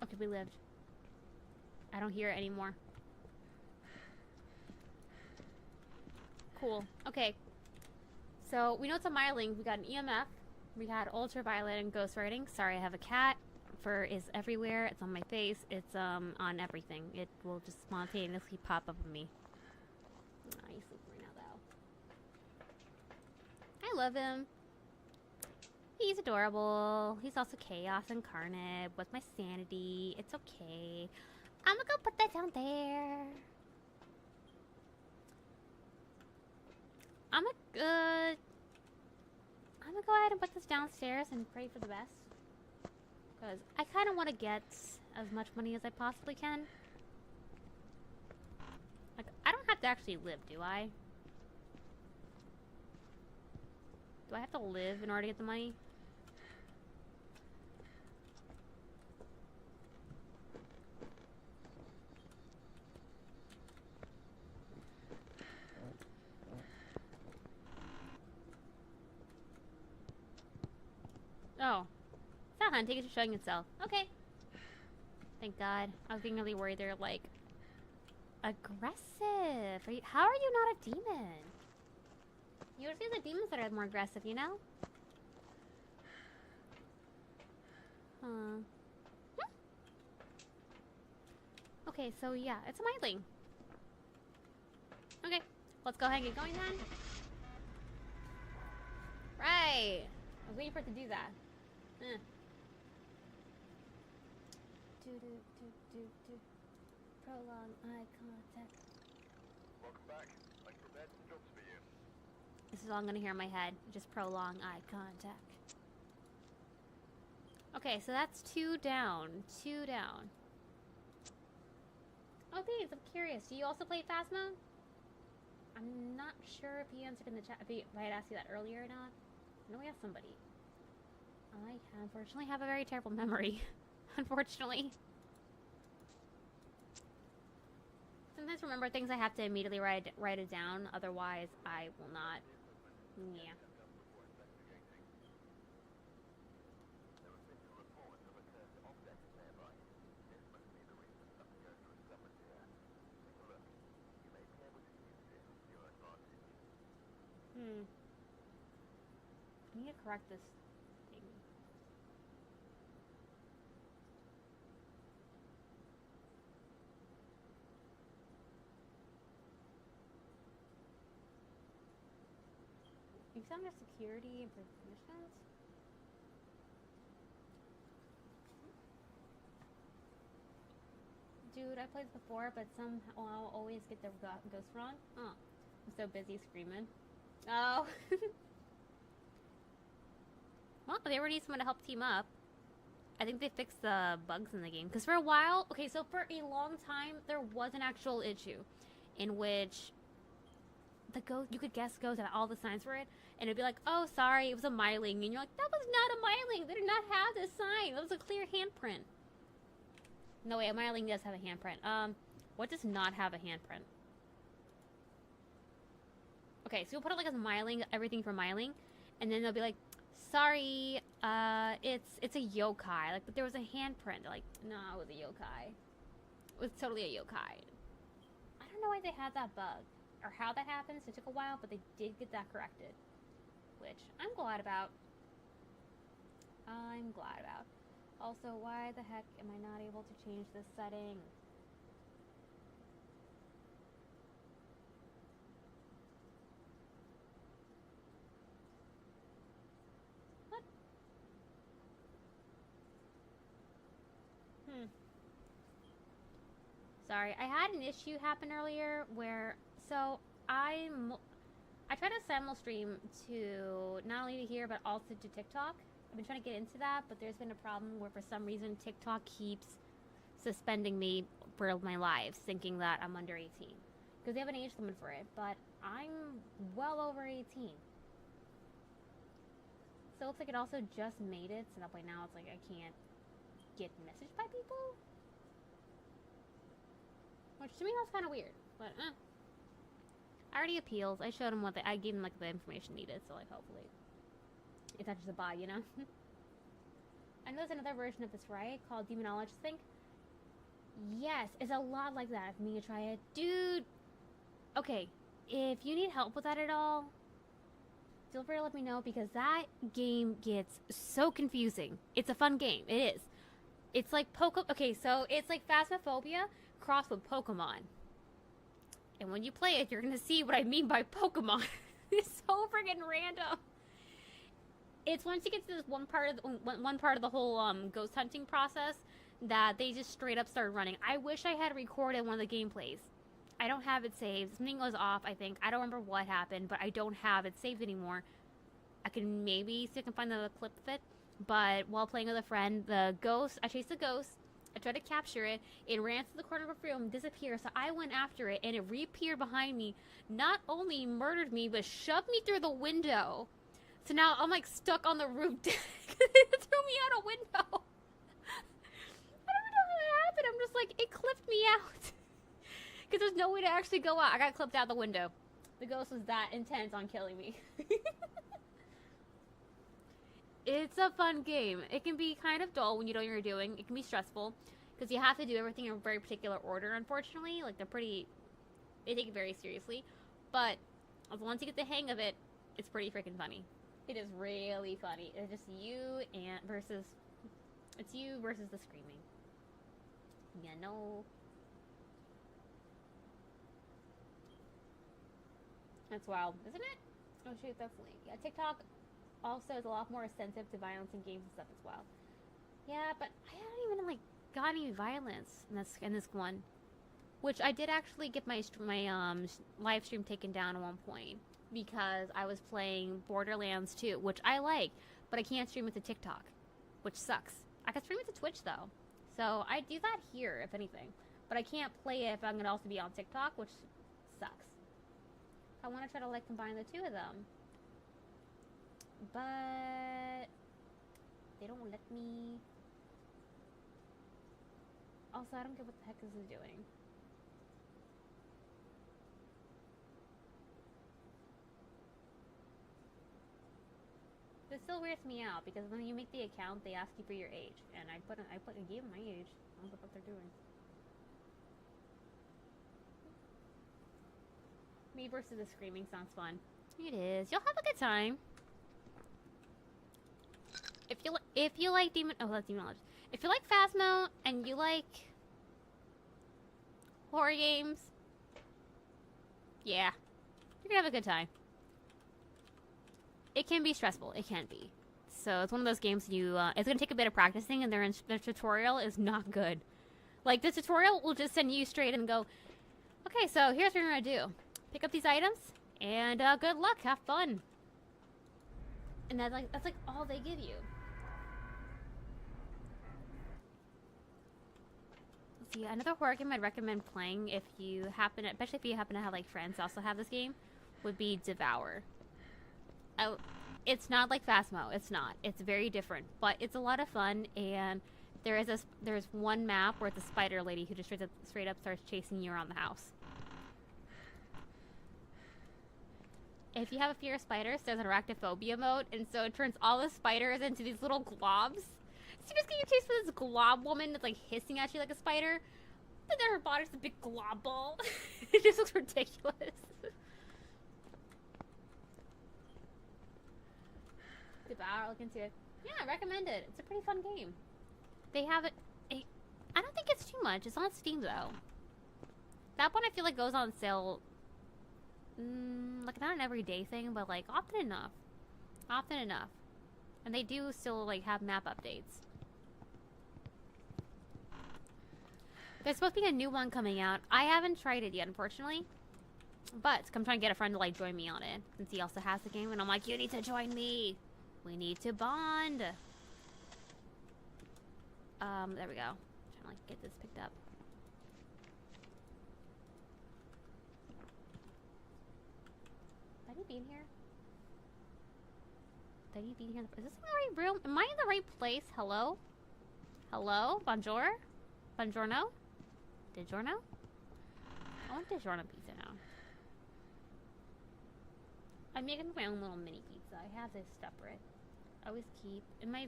Okay, we lived. I don't hear it anymore. Cool. Okay. So, we know it's a myling. We got an EMF. We had ultraviolet and ghostwriting. Sorry, I have a cat. Fur is everywhere. It's on my face. It's on everything. It will just spontaneously pop up on me. Oh, you sleep right now, I love him. He's adorable. He's also chaos incarnate with my sanity. It's okay. I'm gonna go put that down there. I'm gonna go ahead and put this downstairs and pray for the best. Because I kind of want to get as much money as I possibly can. Like, I don't have to actually live, do I? Do I have to live in order to get the money? Oh. It's not hunting, it's just showing itself. Okay. Thank God. I was being really worried they're, like, aggressive. How are you not a demon? Usually the demons that are more aggressive, you know? Huh. Okay, so yeah, it's a myling. Okay, let's go ahead and get going then. Right. I was waiting for it to do that. Prolong eye contact. Welcome back. I prepared some jobs for you. This is all I'm gonna hear in my head. Just prolong eye contact. Okay, so that's 2 down. 2 down. Oh, Dave, I'm curious. Do you also play Phasmo? I'm not sure if he answered in the chat. If I had asked you that earlier or not. I know we have somebody. I unfortunately have a very terrible memory. Unfortunately. Sometimes remember things I have to immediately write it down. Otherwise, I will not. Yeah. I need to correct this thing. You found under security and permissions? Dude, I played this before, but somehow I'll always get the ghost wrong. Oh, I'm so busy screaming. Oh. Well, they already need someone to help team up. I think they fixed the bugs in the game. Because for a while, okay, so for a long time, there was an actual issue in which the ghost, you could guess ghosts and all the signs for it, and it'd be like, oh, sorry, it was a myling. And you're like, that was not a myling. They did not have this sign. That was a clear handprint. No, wait, a myling does have a handprint. What does not have a handprint? Okay, so you'll put it like as myling, everything for myling, and then they'll be like, sorry, it's a yokai. Like, but there was a handprint. Like, no, it was a yokai. It was totally a yokai. I don't know why they had that bug or how that happens. It took a while, but they did get that corrected, which I'm glad about. I'm glad about. Also, why the heck am I not able to change this setting? Sorry, I had an issue happen earlier where, so I try to simul stream to not only to here but also to TikTok. I've been trying to get into that, but there's been a problem where for some reason TikTok keeps suspending me for my lives, thinking that I'm under 18 because they have an age limit for it, but I'm well over 18. So it looks like it also just made it, so that way now it's like I can't get messaged by people. Which to me that's kind of weird, but I already appealed. I showed him what I gave him like the information needed, so like hopefully it's not just a bot, you know. I know there's another version of this, right? Called Demonologist, I think. Yes, it's a lot like that. For me to try it, dude. Okay, if you need help with that at all, feel free to let me know because that game gets so confusing. It's a fun game. It is. It's like Okay, so it's like Phasmophobia crossed with Pokemon. And when you play it, you're gonna see what I mean by Pokemon. It's so friggin' random. It's once you get to this one part of one part of the whole ghost hunting process that they just straight up start running. I wish I had recorded one of the gameplays. I don't have it saved. Something goes off, I think. I don't remember what happened, but I don't have it saved anymore. I can maybe see if I can find the clip of it. But while playing with a friend, I chased the ghost. I tried to capture it. It ran to the corner of a room, disappeared. So I went after it, and it reappeared behind me. Not only murdered me, but shoved me through the window. So now I'm like stuck on the roof. It threw me out a window. I don't know how it happened. I'm just like, it clipped me out. Because there's no way to actually go out. I got clipped out the window. The ghost was that intent on killing me. It's a fun game. It can be kind of dull when you know what you're doing. It can be stressful. Because you have to do everything in a very particular order, unfortunately. Like, they take it very seriously. But once you get the hang of it, it's pretty freaking funny. It is really funny. It's just you versus the screaming. You know. That's wild, isn't it? Oh shoot, definitely. Yeah, TikTok also is a lot more sensitive to violence in games and stuff as well. Yeah, but I haven't even got any violence in this one, which I did actually get my live stream taken down at one point because I was playing Borderlands 2, which I like, but I can't stream it to TikTok, which sucks. I can stream it to Twitch though, so I do that here if anything, but I can't play it if I'm gonna also be on TikTok, which sucks. I want to try to combine the two of them, but they don't let me. Also, I don't get what the heck this is doing. This still weirds me out because when you make the account, they ask you for your age, and I gave them my age. I don't know what they're doing. Me versus the screaming sounds fun. It is. You'll have a good time. If you like Demon, oh that's Demon Lodge. If you like Phasmo and you like horror games, yeah, you're gonna have a good time. It can be stressful. It can be. So it's one of those games it's gonna take a bit of practicing, and their tutorial is not good. Like the tutorial will just send you straight and go, okay, so here's what you're gonna do. Pick up these items, and good luck, have fun. And that's like all they give you. Let's see, another horror game I'd recommend playing if you happen to have like friends also have this game, would be Devour. It's not like Phasmo, it's not. It's very different, but it's a lot of fun, and there's one map where it's a spider lady who just straight up starts chasing you around the house. If you have a fear of spiders, there's an arachnophobia mode, and so it turns all the spiders into these little globs. So you just get chased by this glob woman that's like hissing at you like a spider, but then her body's a big glob ball. It just looks ridiculous. Devour, look into it. Yeah, I recommend it. It's a pretty fun game. They have it. I don't think it's too much. It's on Steam though. That one I feel like goes on sale. Like not an everyday thing, but like often enough. And they do still like have map updates. There's supposed to be a new one coming out. I haven't tried it yet, unfortunately. But I'm trying to get a friend to like join me on it, since he also has the game, and I'm like, you need to join me. We need to bond. There we go. I'm trying to like get this picked up. Did I be in here? Did I be in here? Is this in the right room? Am I in the right place? Hello? Hello? Bonjour? Buongiorno? DiGiorno? I want DiGiorno pizza now. I'm making my own little mini pizza. I have this separate. I always keep in my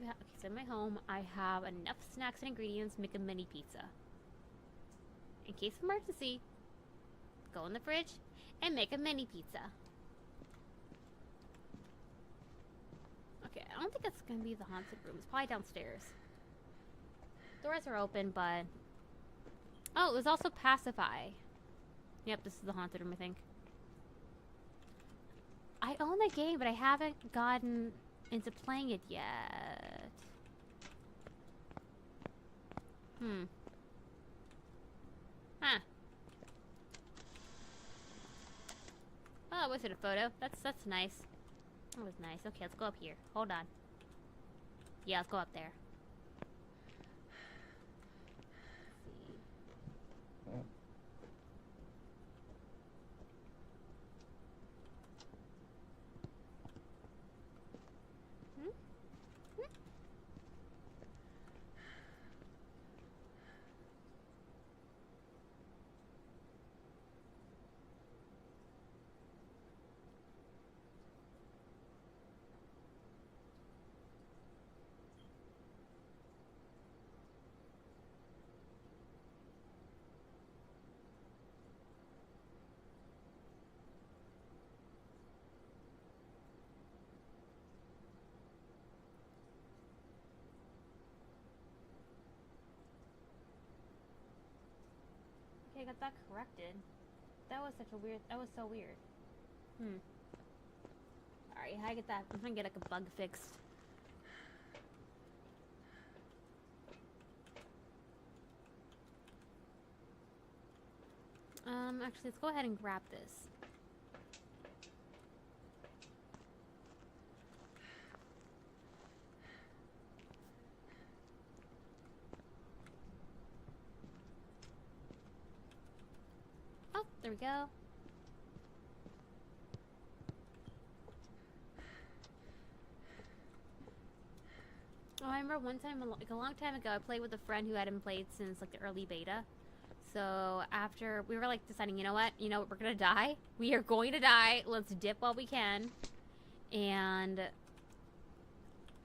home. I have enough snacks and ingredients to make a mini pizza. In case of emergency, go in the fridge and make a mini pizza. Okay, I don't think it's gonna be the haunted room. It's probably downstairs. Doors are open, but oh, it was also Pacify. Yep, this is the haunted room, I think. I own the game, but I haven't gotten into playing it yet. Huh. Oh, was it a photo? That's nice. That was nice. Okay, let's go up here. Hold on. Yeah, let's go up there. Okay, I got that corrected. That was such a weird. That was so weird. Alright, how do I get that? I'm trying to get like a bug fixed. Actually, let's go ahead and grab this. Oh, there we go. Oh, I remember one time, like a long time ago, I played with a friend who hadn't played since like the early beta. So after we were like deciding, you know what, we're gonna die. We are going to die. Let's dip while we can. And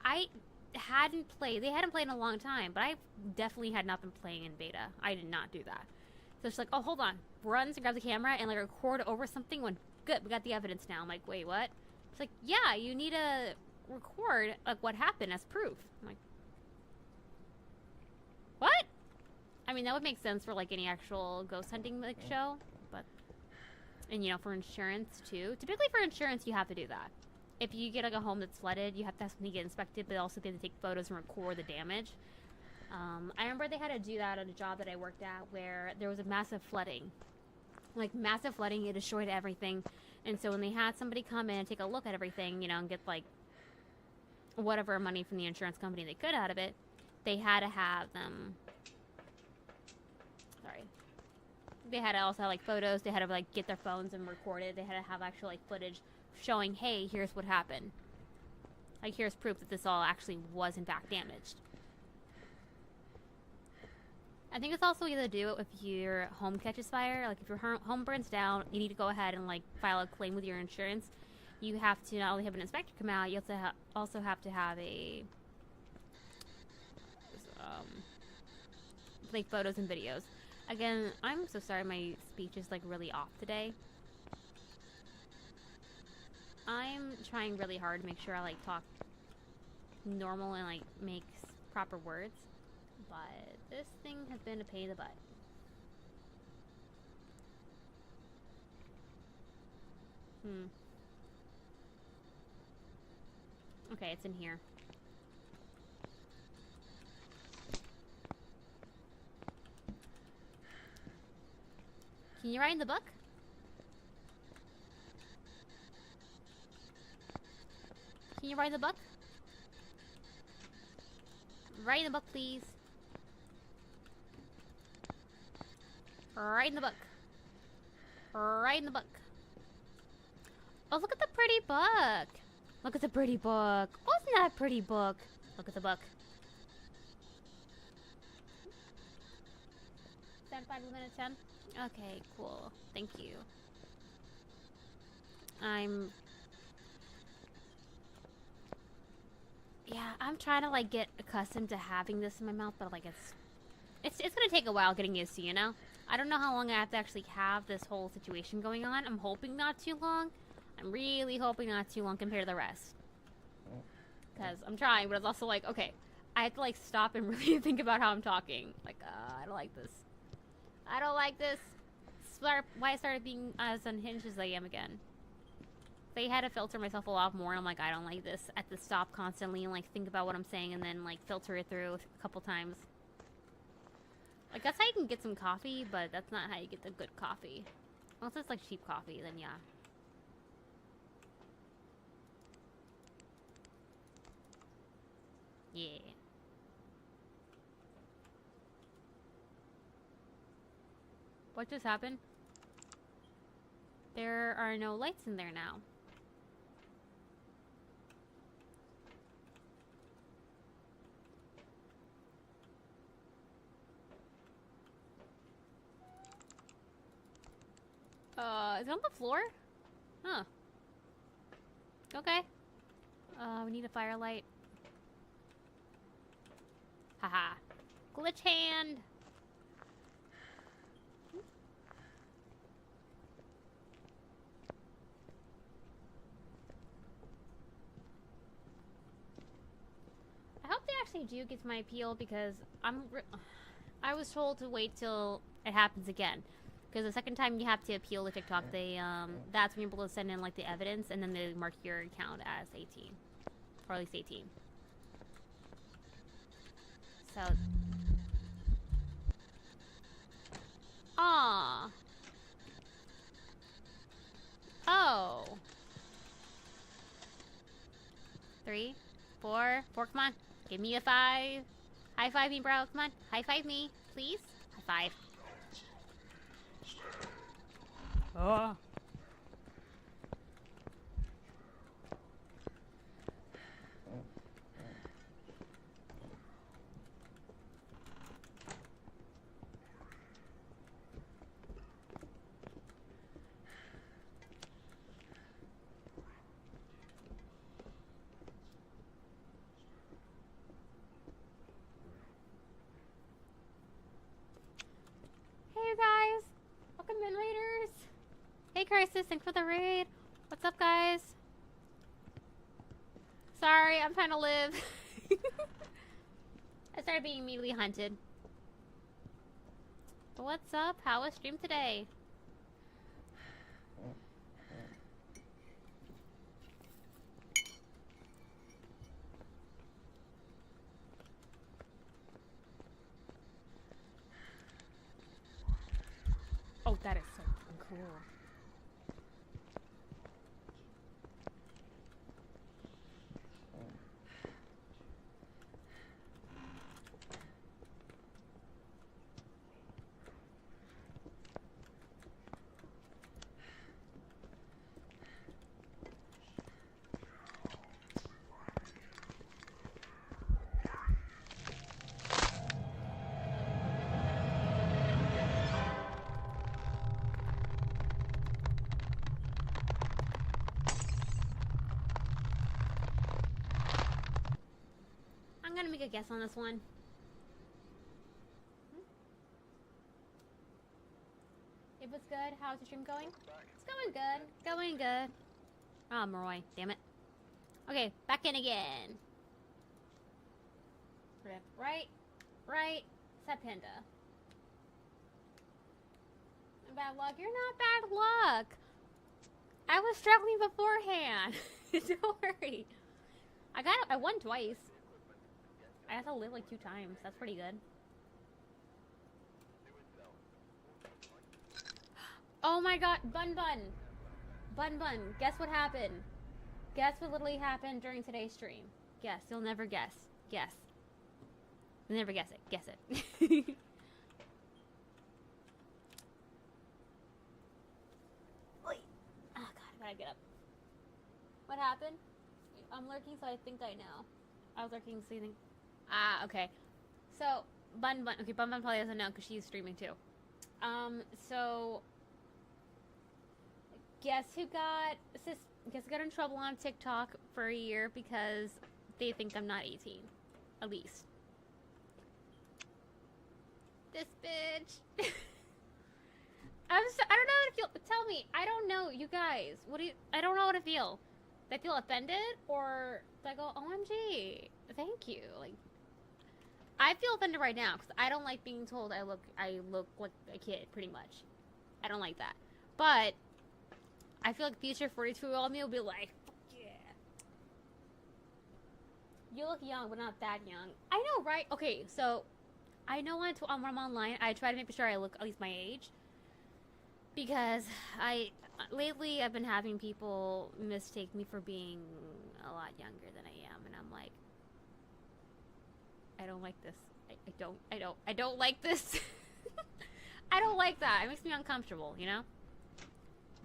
I hadn't played. They hadn't played in a long time, but I definitely had not been playing in beta. I did not do that. So it's like, oh, hold on. Runs and grabs the camera and like record over something. When good, we got the evidence now. I'm like, wait, what? It's like, yeah, you need to record like what happened as proof. I'm like, what? I mean, that would make sense for like any actual ghost hunting like show, but and for insurance too. Typically for insurance, you have to do that. If you get like a home that's flooded, you have to have something get inspected, but also they have to take photos and record the damage. I remember they had to do that at a job that I worked at where there was a massive flooding. Like massive flooding, it destroyed everything. And so when they had somebody come in and take a look at everything, and get like whatever money from the insurance company they could out of it, they had to have them. Sorry. They had to also have like photos. They had to like get their phones and record it. They had to have actual like footage showing, hey, here's what happened. Like here's proof that this all actually was in fact damaged. I think it's also either do it if your home catches fire. Like if your home burns down, you need to go ahead and like file a claim with your insurance. You have to not only have an inspector come out, you also have to have a like photos and videos. Again, I'm so sorry my speech is like really off today. I'm trying really hard to make sure I like talk normal and like make proper words. But this thing has been a pain in the butt. Okay, it's in here. Can you write in the book? Can you write in the book? Write in the book, please. Right in the book. Right in the book. Oh, look at the pretty book. Look at the pretty book. Oh, isn't that a pretty book? Look at the book. Stand 5 minutes 10. Okay, cool. Thank you. I'm trying to like get accustomed to having this in my mouth, but like it's gonna take a while getting used to, I don't know how long I have to actually have this whole situation going on. I'm hoping not too long. I'm really hoping not too long compared to the rest. Because I'm trying, but it's also like, okay, I have to like stop and really think about how I'm talking. Like, I don't like this. I don't like this. This is why I started being as unhinged as I am again. They had to filter myself a lot more. I'm like, I don't like this. I have to stop constantly and like think about what I'm saying and then like filter it through a couple times. Like that's how you can get some coffee, but that's not how you get the good coffee. Unless it's like cheap coffee, then yeah. Yeah. What just happened? There are no lights in there now. Is it on the floor? Huh. Okay. We need a firelight. Haha. Glitch hand! I hope they actually do get to my appeal because I was told to wait till it happens again. Because the second time you have to appeal to TikTok, they that's when you're able to send in like the evidence, and then they mark your account as 18, or at least 18. So, ah, oh, 3, 4, come on, give me a 5. High five me, bro. Come on, high five me, please. High five. Oh. Hey, you guys. Welcome in, Raiders. Hey, Crisis. Thanks for the raid. What's up, guys? Sorry, I'm trying to live. I started being immediately hunted. But what's up? How was stream today? Oh, that is so cool. I'm gonna make a guess on this one. It was good. How's the stream going? It's going good. Going good. Oh, Maroy. Damn it. Okay, back in again. Right. Set Panda. Bad luck. You're not bad luck. I was struggling beforehand. Don't worry. I won twice. I had to live like 2 times. That's pretty good. Oh my god, Bun. Guess what happened? Guess what literally happened during today's stream? Guess. You'll never guess. Guess. You'll never guess it. Guess it. Oh god, I gotta get up. What happened? I'm lurking, so I think I know. I was lurking, so you think... Ah, okay. So, Bun. Okay, Bun probably doesn't know because she's streaming too. So... Guess who got in trouble on TikTok for a year because they think I'm not 18. At least. This bitch. I don't know how to feel. Tell me. I don't know, you guys. I don't know how to feel. Do I feel offended or do I go, OMG, thank you? Like, I feel offended right now because I don't like being told I look like a kid, pretty much. I don't like that. But I feel like future 42-year-old me will be like, fuck yeah. You look young, but not that young. I know, right? Okay, so I know when I'm online, I try to make sure I look at least my age. Because lately I've been having people mistake me for being a lot younger than I am. And I'm like, I don't like this. I don't like this. I don't like that. It makes me uncomfortable, you know?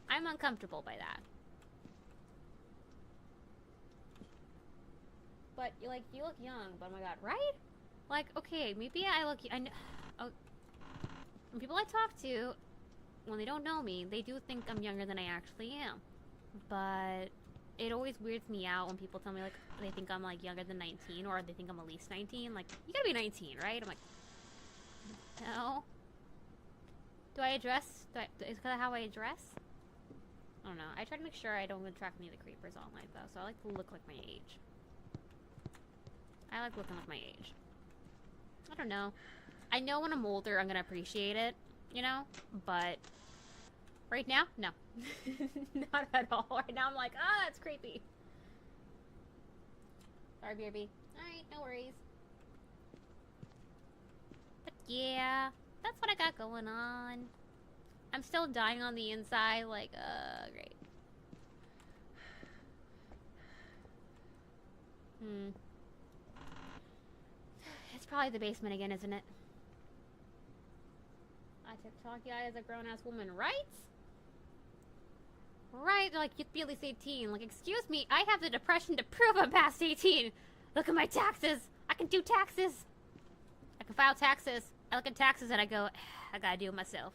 I'm uncomfortable by that. But, like, you look young, but oh my god, right? Like, okay, maybe I look... when people I talk to, when they don't know me, they do think I'm younger than I actually am. But it always weirds me out when people tell me, like, they think I'm, like, younger than 19, or they think I'm at least 19. Like, you gotta be 19, right? I'm like, no. Do I address? Is that how I address? I don't know. I try to make sure I don't attract any of the creepers online, though, so I like to look like my age. I like looking like my age. I don't know. I know when I'm older, I'm gonna appreciate it, you know? But right now, no. Not at all. Right now, I'm like, ah, that's creepy. Sorry, BRB. Alright, no worries. But yeah, that's what I got going on. I'm still dying on the inside, like, great. It's probably the basement again, isn't it? I TikTok you as a grown-ass woman, right? Right, like, you'd be at least 18. Like, excuse me, I have the depression to prove I'm past 18. Look at my taxes. I can do taxes. I can file taxes. I look at taxes and I go, I gotta do it myself.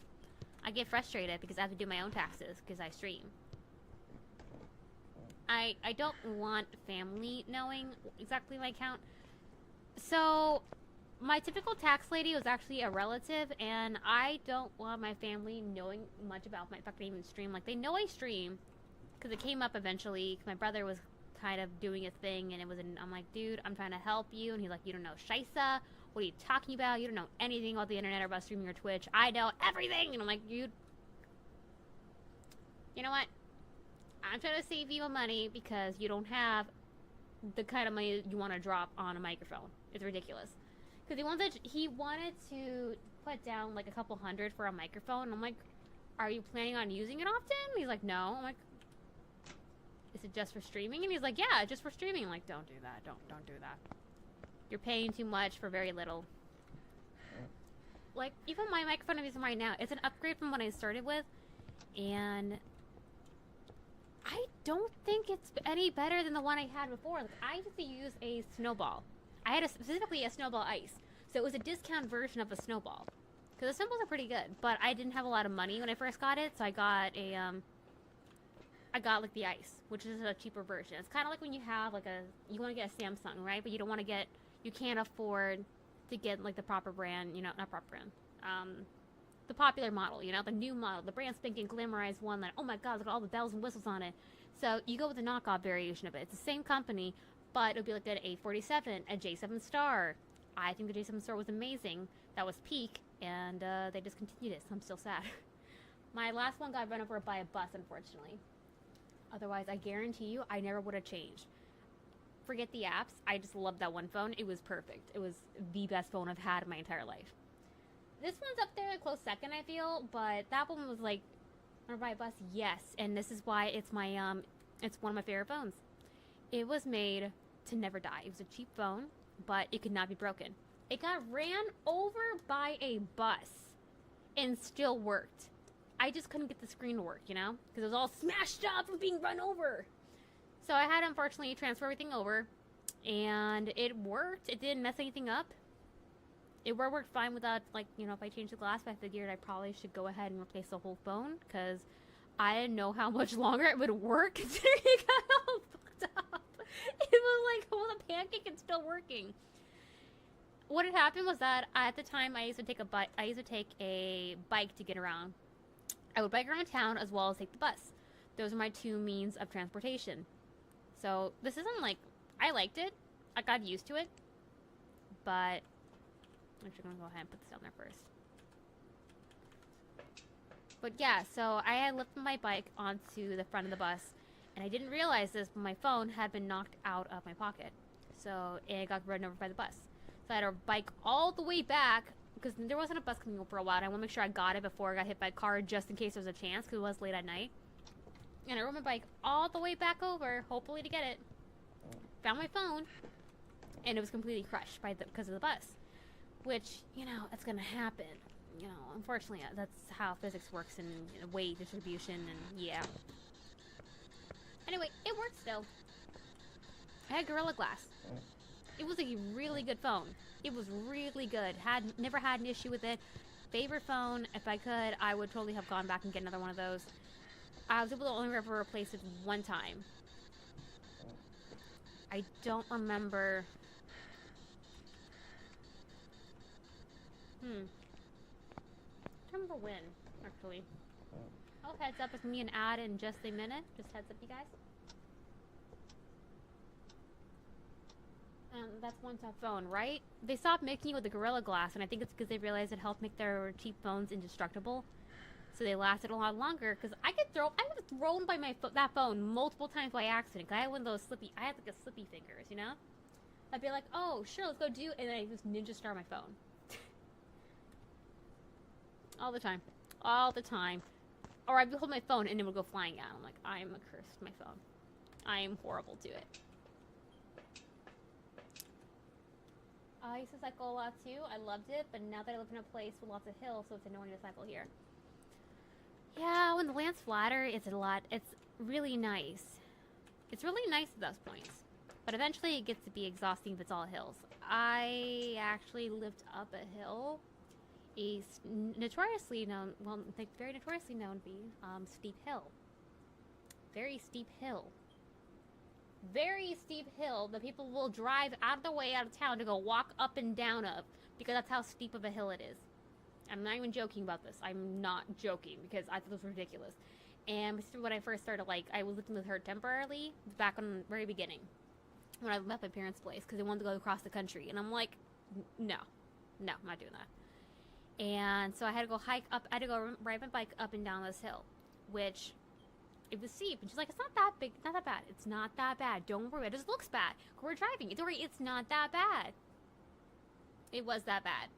I get frustrated because I have to do my own taxes because I stream. I don't want family knowing exactly my account. So, my typical tax lady was actually a relative, and I don't want my family knowing much about my fucking even stream. Like, they know I stream, because it came up eventually, because my brother was kind of doing a thing, and I'm like, dude, I'm trying to help you, and he's like, you don't know Shisa? What are you talking about? You don't know anything about the internet or about streaming or Twitch. I know everything! And I'm like, you know what? I'm trying to save you money, because you don't have the kind of money you want to drop on a microphone. It's ridiculous. Because he wanted to put down like a couple $100 for a microphone. And I'm like, are you planning on using it often? And he's like, no. I'm like, is it just for streaming? And he's like, yeah, just for streaming. I'm like, don't do that. Don't do that. You're paying too much for very little. Like, even my microphone I'm using right now, it's an upgrade from what I started with. And I don't think it's any better than the one I had before. Like, I used to use a snowball. I had specifically a snowball ice. So it was a discount version of a snowball. Because the snowballs are pretty good. But I didn't have a lot of money when I first got it. So I got like the ice, which is a cheaper version. It's kind of like when you have like you want to get a Samsung, right? But you don't want to you can't afford to get like the proper brand, you know, not proper brand. The popular model, you know, the new model, the brand spanking glamorized one that, oh my god, look at all the bells and whistles on it. So you go with the knockoff variation of it. It's the same company, but it'll be like an A47, a J7 Star. I think the J7 Star was amazing. That was peak, and they discontinued it, so I'm still sad. My last one got run over by a bus, unfortunately. Otherwise, I guarantee you, I never would have changed. Forget the apps. I just loved that one phone. It was perfect. It was the best phone I've had in my entire life. This one's up there a close second, I feel, but that one was like, run over by a bus, yes. And this is why it's it's one of my favorite phones. It was made to never die. It was a cheap phone, but it could not be broken. It got ran over by a bus and still worked. I just couldn't get the screen to work, you know? Because it was all smashed up from being run over. So I had to unfortunately transfer everything over, and it worked. It didn't mess anything up. It worked fine without, like, you know, if I changed the glass, but I figured I probably should go ahead and replace the whole phone, because I didn't know how much longer it would work considering it got all fucked up. It was like, oh, the pancake is still working. What had happened was that at the time I used to take a bike to get around. I would bike around town as well as take the bus. Those are my two means of transportation. So this isn't like, I liked it. I got used to it. But I'm actually going to go ahead and put this down there first. But yeah, so I had lifted my bike onto the front of the bus, and I didn't realize this, but my phone had been knocked out of my pocket. So it got run over by the bus. So I had to bike all the way back, because there wasn't a bus coming over for a while, and I want to make sure I got it before I got hit by a car, just in case there was a chance, because it was late at night. And I rode my bike all the way back over, hopefully to get it. Found my phone, and it was completely crushed because of the bus. Which, you know, it's gonna happen. You know, unfortunately, that's how physics works and weight distribution, and yeah. Anyway, it worked still. I had Gorilla Glass. It was a really good phone. It was really good. Never had an issue with it. Favorite phone. If I could, I would totally have gone back and get another one of those. I was able to only ever replace it one time. I don't remember. I don't remember when, actually. Oh, heads up, it's me an ad in just a minute. Just heads up, you guys. That's one top phone, right? They stopped making it with the Gorilla Glass, and I think it's because they realized it helped make their cheap phones indestructible. So they lasted a lot longer. Because I was thrown by that phone multiple times by accident. Cause I had one of those I had like a slippy fingers, you know? I'd be like, oh, sure, let's go do it. And then I just ninja star my phone. All the time. All the time. Or I'd hold my phone and it would go flying out. I'm like, I am accursed to my phone. I am horrible to it. I used to cycle a lot too. I loved it, but now that I live in a place with lots of hills, so it's annoying to cycle here. Yeah, when the land's flatter, it's really nice. It's really nice at those points. But eventually it gets to be exhausting if it's all hills. I actually lived up a hill. A notoriously known, well, like very notoriously known to be steep hill. Very steep hill. Very steep hill that people will drive out of the way out of town to go walk up and down of, because that's how steep of a hill it is. I'm not even joking about this. I'm not joking because I thought this was ridiculous. And when I first started, I was living with her temporarily back in the very beginning when I left my parents' place because they wanted to go across the country, and I'm like, no, I'm not doing that. And so I had to go hike up. I had to go ride my bike up and down this hill, which it was steep. And she's like, it's not that big, not that bad. It's not that bad. Don't worry. It just looks bad. We're driving. It's not that bad. It was that bad.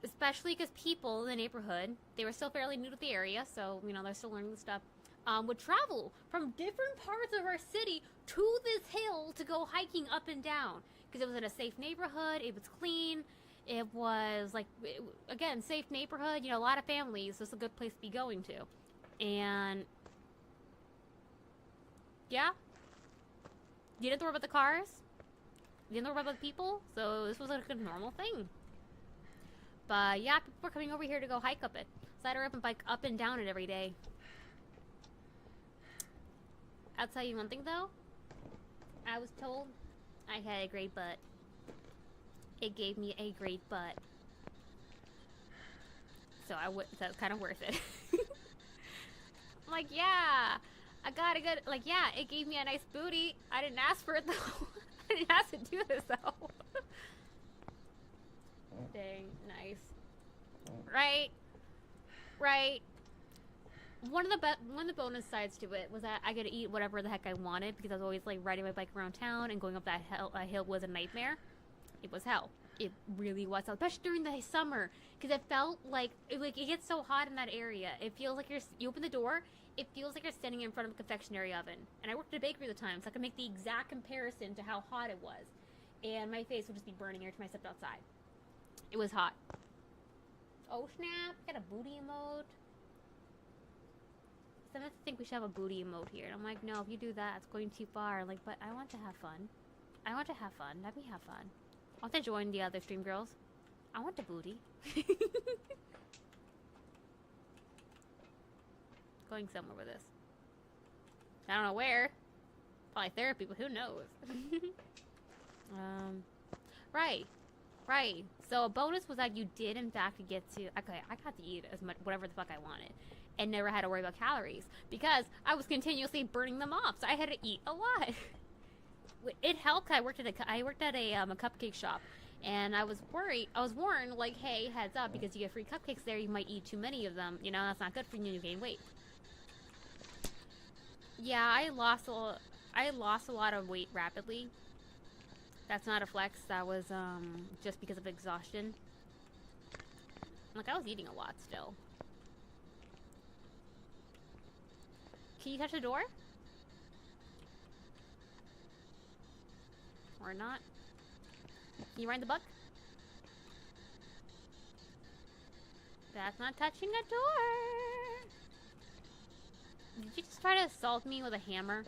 Especially because people in the neighborhood, they were still fairly new to the area, so, you know, they're still learning the stuff, would travel from different parts of our city to this hill to go hiking up and down. Because it was in a safe neighborhood, it was clean, it was, again, safe neighborhood, you know, a lot of families, so it's a good place to be going to. And, yeah. You didn't worry about the cars, you didn't worry about the people, so this was like a normal thing. But yeah, people were coming over here to go hike up it. So I had to ride my bike up and down it every day. I'll tell you one thing though. I was told I had a great butt. It gave me a great butt. So that's kind of worth it. I'm like, yeah, I got a good, yeah, it gave me a nice booty. I didn't ask for it though. I didn't ask to do this though. Dang, nice. Right. One of the bonus sides to it was that I got to eat whatever the heck I wanted because I was always riding my bike around town, and going up that hill was a nightmare. It was hell. It really was hell, especially during the summer, because it felt like it gets so hot in that area. It feels like you open the door, it feels like you're standing in front of a confectionery oven. And I worked at a bakery at the time, so I could make the exact comparison to how hot it was, and my face would just be burning every time I stepped outside. It was hot. Oh snap, got a booty emote. Some of us think we should have a booty emote here. And I'm like, no, if you do that, it's going too far. But I want to have fun. Let me have fun. I want to join the other stream girls. I want the booty. Going somewhere with this. I don't know where. Probably therapy, but who knows? Right. So a bonus was that you did in fact get to, okay, I got to eat as much, whatever the fuck I wanted, and never had to worry about calories because I was continuously burning them off. So I had to eat a lot. It helped. I worked at a cupcake shop, And I was worried. I was warned, like, hey, heads up, because you get free cupcakes there, you might eat too many of them. You know, that's not good for you and you gain weight. Yeah, I lost a lot of weight rapidly. That's not a flex. That was just because of exhaustion. Like, I was eating a lot still. Can you touch the door? Or not? Can you ride the bug? That's not touching a door. Did you just try to assault me with a hammer?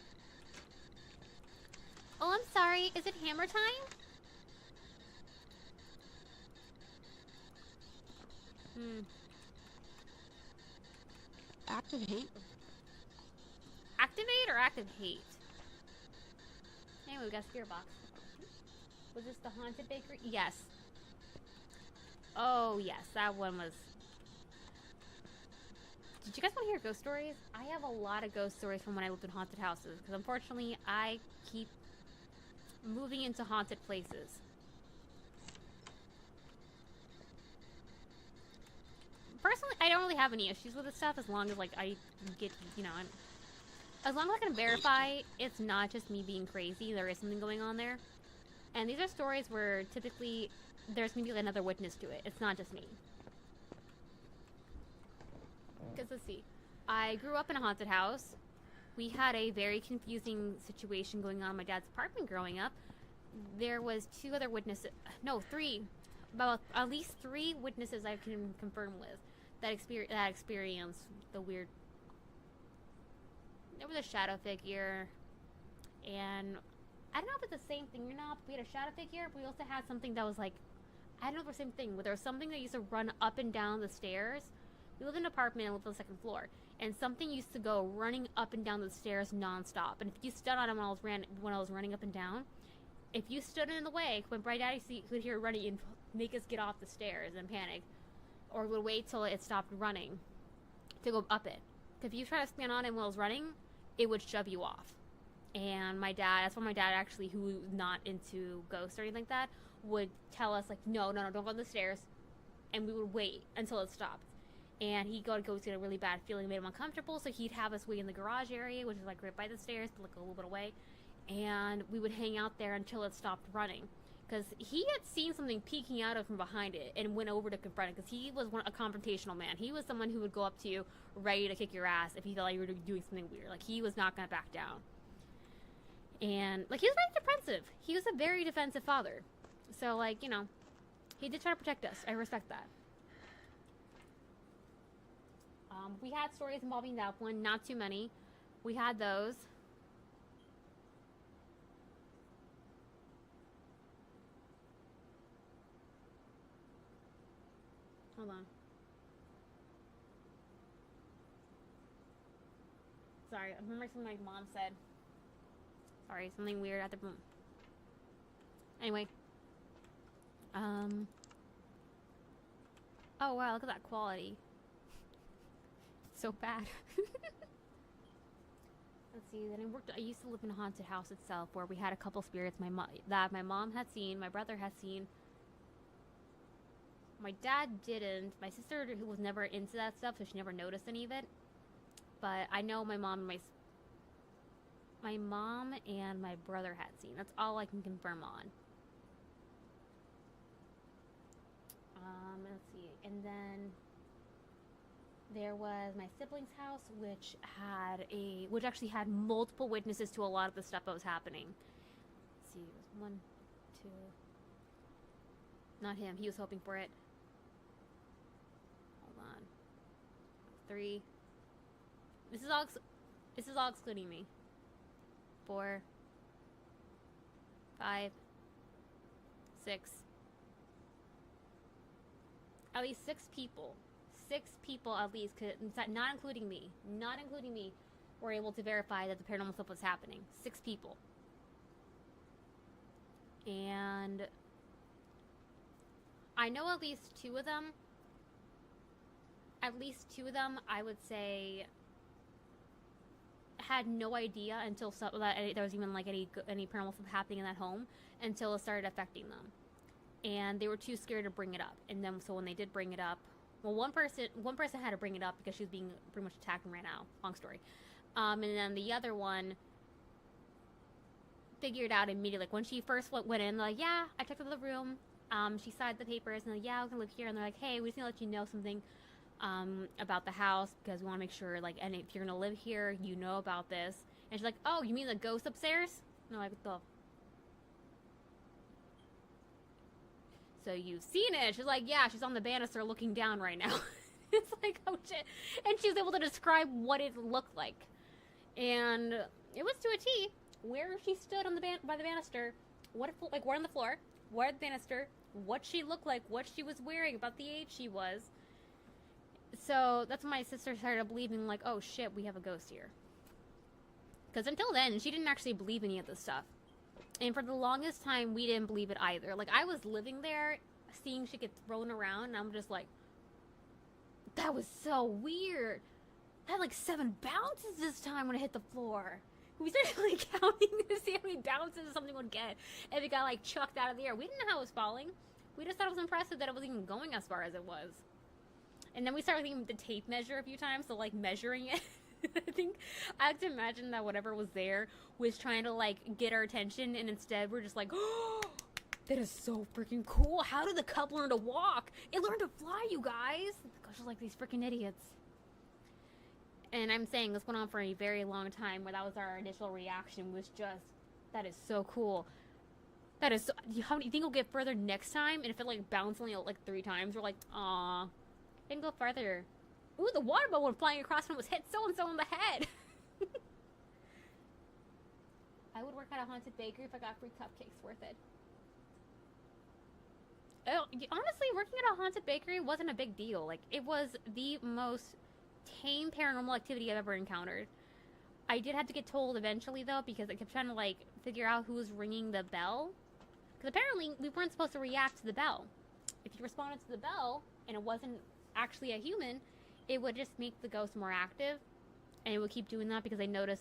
Oh, I'm sorry. Is it hammer time? Active hate? Activate or active hate? Anyway, we got a spirit box. Was this the haunted bakery? Yes. Oh, yes. That one was... Did you guys want to hear ghost stories? I have a lot of ghost stories from when I lived in haunted houses. Because unfortunately, I keep moving into haunted places. Personally, I don't really have any issues with this stuff as long as, like, I get, you know, as long as I can verify it's not just me being crazy, there is something going on there. And these are stories where typically there's going to be another witness to it. It's not just me. Because let's see. I grew up in a haunted house. We had a very confusing situation going on in my dad's apartment growing up. There was two other witnesses. No, three. About at least 3 witnesses I can confirm with that experienced the weird... There was a shadow figure. And I don't know if it's the same thing or not, but we had a shadow figure, but we also had something that was like... I don't know if it's the same thing, but there was something that used to run up and down the stairs. We lived in an apartment and lived on the 2nd floor, and something used to go running up and down the stairs nonstop. And if you stood on it when I was running up and down, if you stood in the way, when my daddy could hear it running and make us get off the stairs and panic, or would wait till it stopped running to go up it. If you try to stand on it while it was running, it would shove you off. And that's why my dad actually, who was not into ghosts or anything like that, would tell us, like, no, don't go on the stairs. And we would wait until it stopped. And he'd go to get a really bad feeling, made him uncomfortable, so he'd have us wait in the garage area, which is like right by the stairs, but like a little bit away. And we would hang out there until it stopped running. Because he had seen something peeking out of from behind it and went over to confront it, because he was a confrontational man. He was someone who would go up to you ready to kick your ass if he felt like you were doing something weird. Like, he was not going to back down. And, like, he was very defensive. He was a very defensive father. So, like, you know, he did try to protect us. I respect that. We had stories involving that one, not too many. We had those. Hold on. Sorry, I remember something my mom said. Sorry, something weird at the room. Anyway. Oh wow, look at that quality. So bad. Let's see. Then I used to live in a haunted house itself, where we had a couple spirits that my mom had seen, my brother had seen. My dad didn't. My sister, who was never into that stuff, so she never noticed any of it. But I know my mom and my brother had seen. That's all I can confirm on. Let's see. And then there was my sibling's house, which actually had multiple witnesses to a lot of the stuff that was happening. Let's see, it was 1, 2. Not him. He was hoping for it. Hold on. 3. This is all excluding me. 4, 5, 6. At least 6 people. 6 people at least, not including me, were able to verify that the paranormal stuff was happening. 6 people. And I know at least 2 of them, I would say, had no idea until that there was even like any paranormal stuff happening in that home until it started affecting them. and they were too scared to bring it up. And then, so when they did bring it up, well, one person had to bring it up because she was being pretty much attacked and ran out. Long story. And then the other one figured out immediately. Like, when she first went in, they're like, yeah, I checked out the room. She signed the papers, and they're like, yeah, we can live here. And they're like, hey, we just need to let you know something about the house, because we want to make sure, like, and if you're going to live here, you know about this. And she's like, oh, you mean the ghost upstairs? And they're like, what the... So you've seen it. She's like, yeah, she's on the banister looking down right now. It's like, oh shit. And she was able to describe what it looked like. And it was to a T. Where she stood on the by the banister, what on the floor, where at the banister, what she looked like, what she was wearing, about the age she was. So that's when my sister started believing, like, oh shit, we have a ghost here. Because until then, she didn't actually believe any of this stuff. And for the longest time, we didn't believe it either. Like, I was living there, seeing shit get thrown around, and I'm just like, that was so weird. I had like 7 bounces this time when I hit the floor. We started like counting to see how many bounces something would get. And it got like chucked out of the air. We didn't know how it was falling. We just thought it was impressive that it was even going as far as it was. And then we started thinking the tape measure a few times, so like measuring it. I like to imagine that whatever was there was trying to like get our attention, and instead we're just like, oh, that is so freaking cool. How did the cub learn to walk? It learned to fly, you guys. Gosh, just like these freaking idiots. And I'm saying this went on for a very long time, where that was our initial reaction, was just, that is so cool. That is so, how do you think we'll get further next time? And if it like bounced only like 3 times, we're like, aw, it can go farther. Ooh, the water bubble went flying across and was hit so-and-so in the head. I would work at a haunted bakery if I got free cupcakes. Worth it. Oh, honestly, working at a haunted bakery wasn't a big deal. Like, it was the most tame paranormal activity I've ever encountered. I did have to get told eventually, though, because I kept trying to, like, figure out who was ringing the bell. Because apparently, we weren't supposed to react to the bell. If you responded to the bell, and it wasn't actually a human, it would just make the ghost more active. And it would keep doing that because I noticed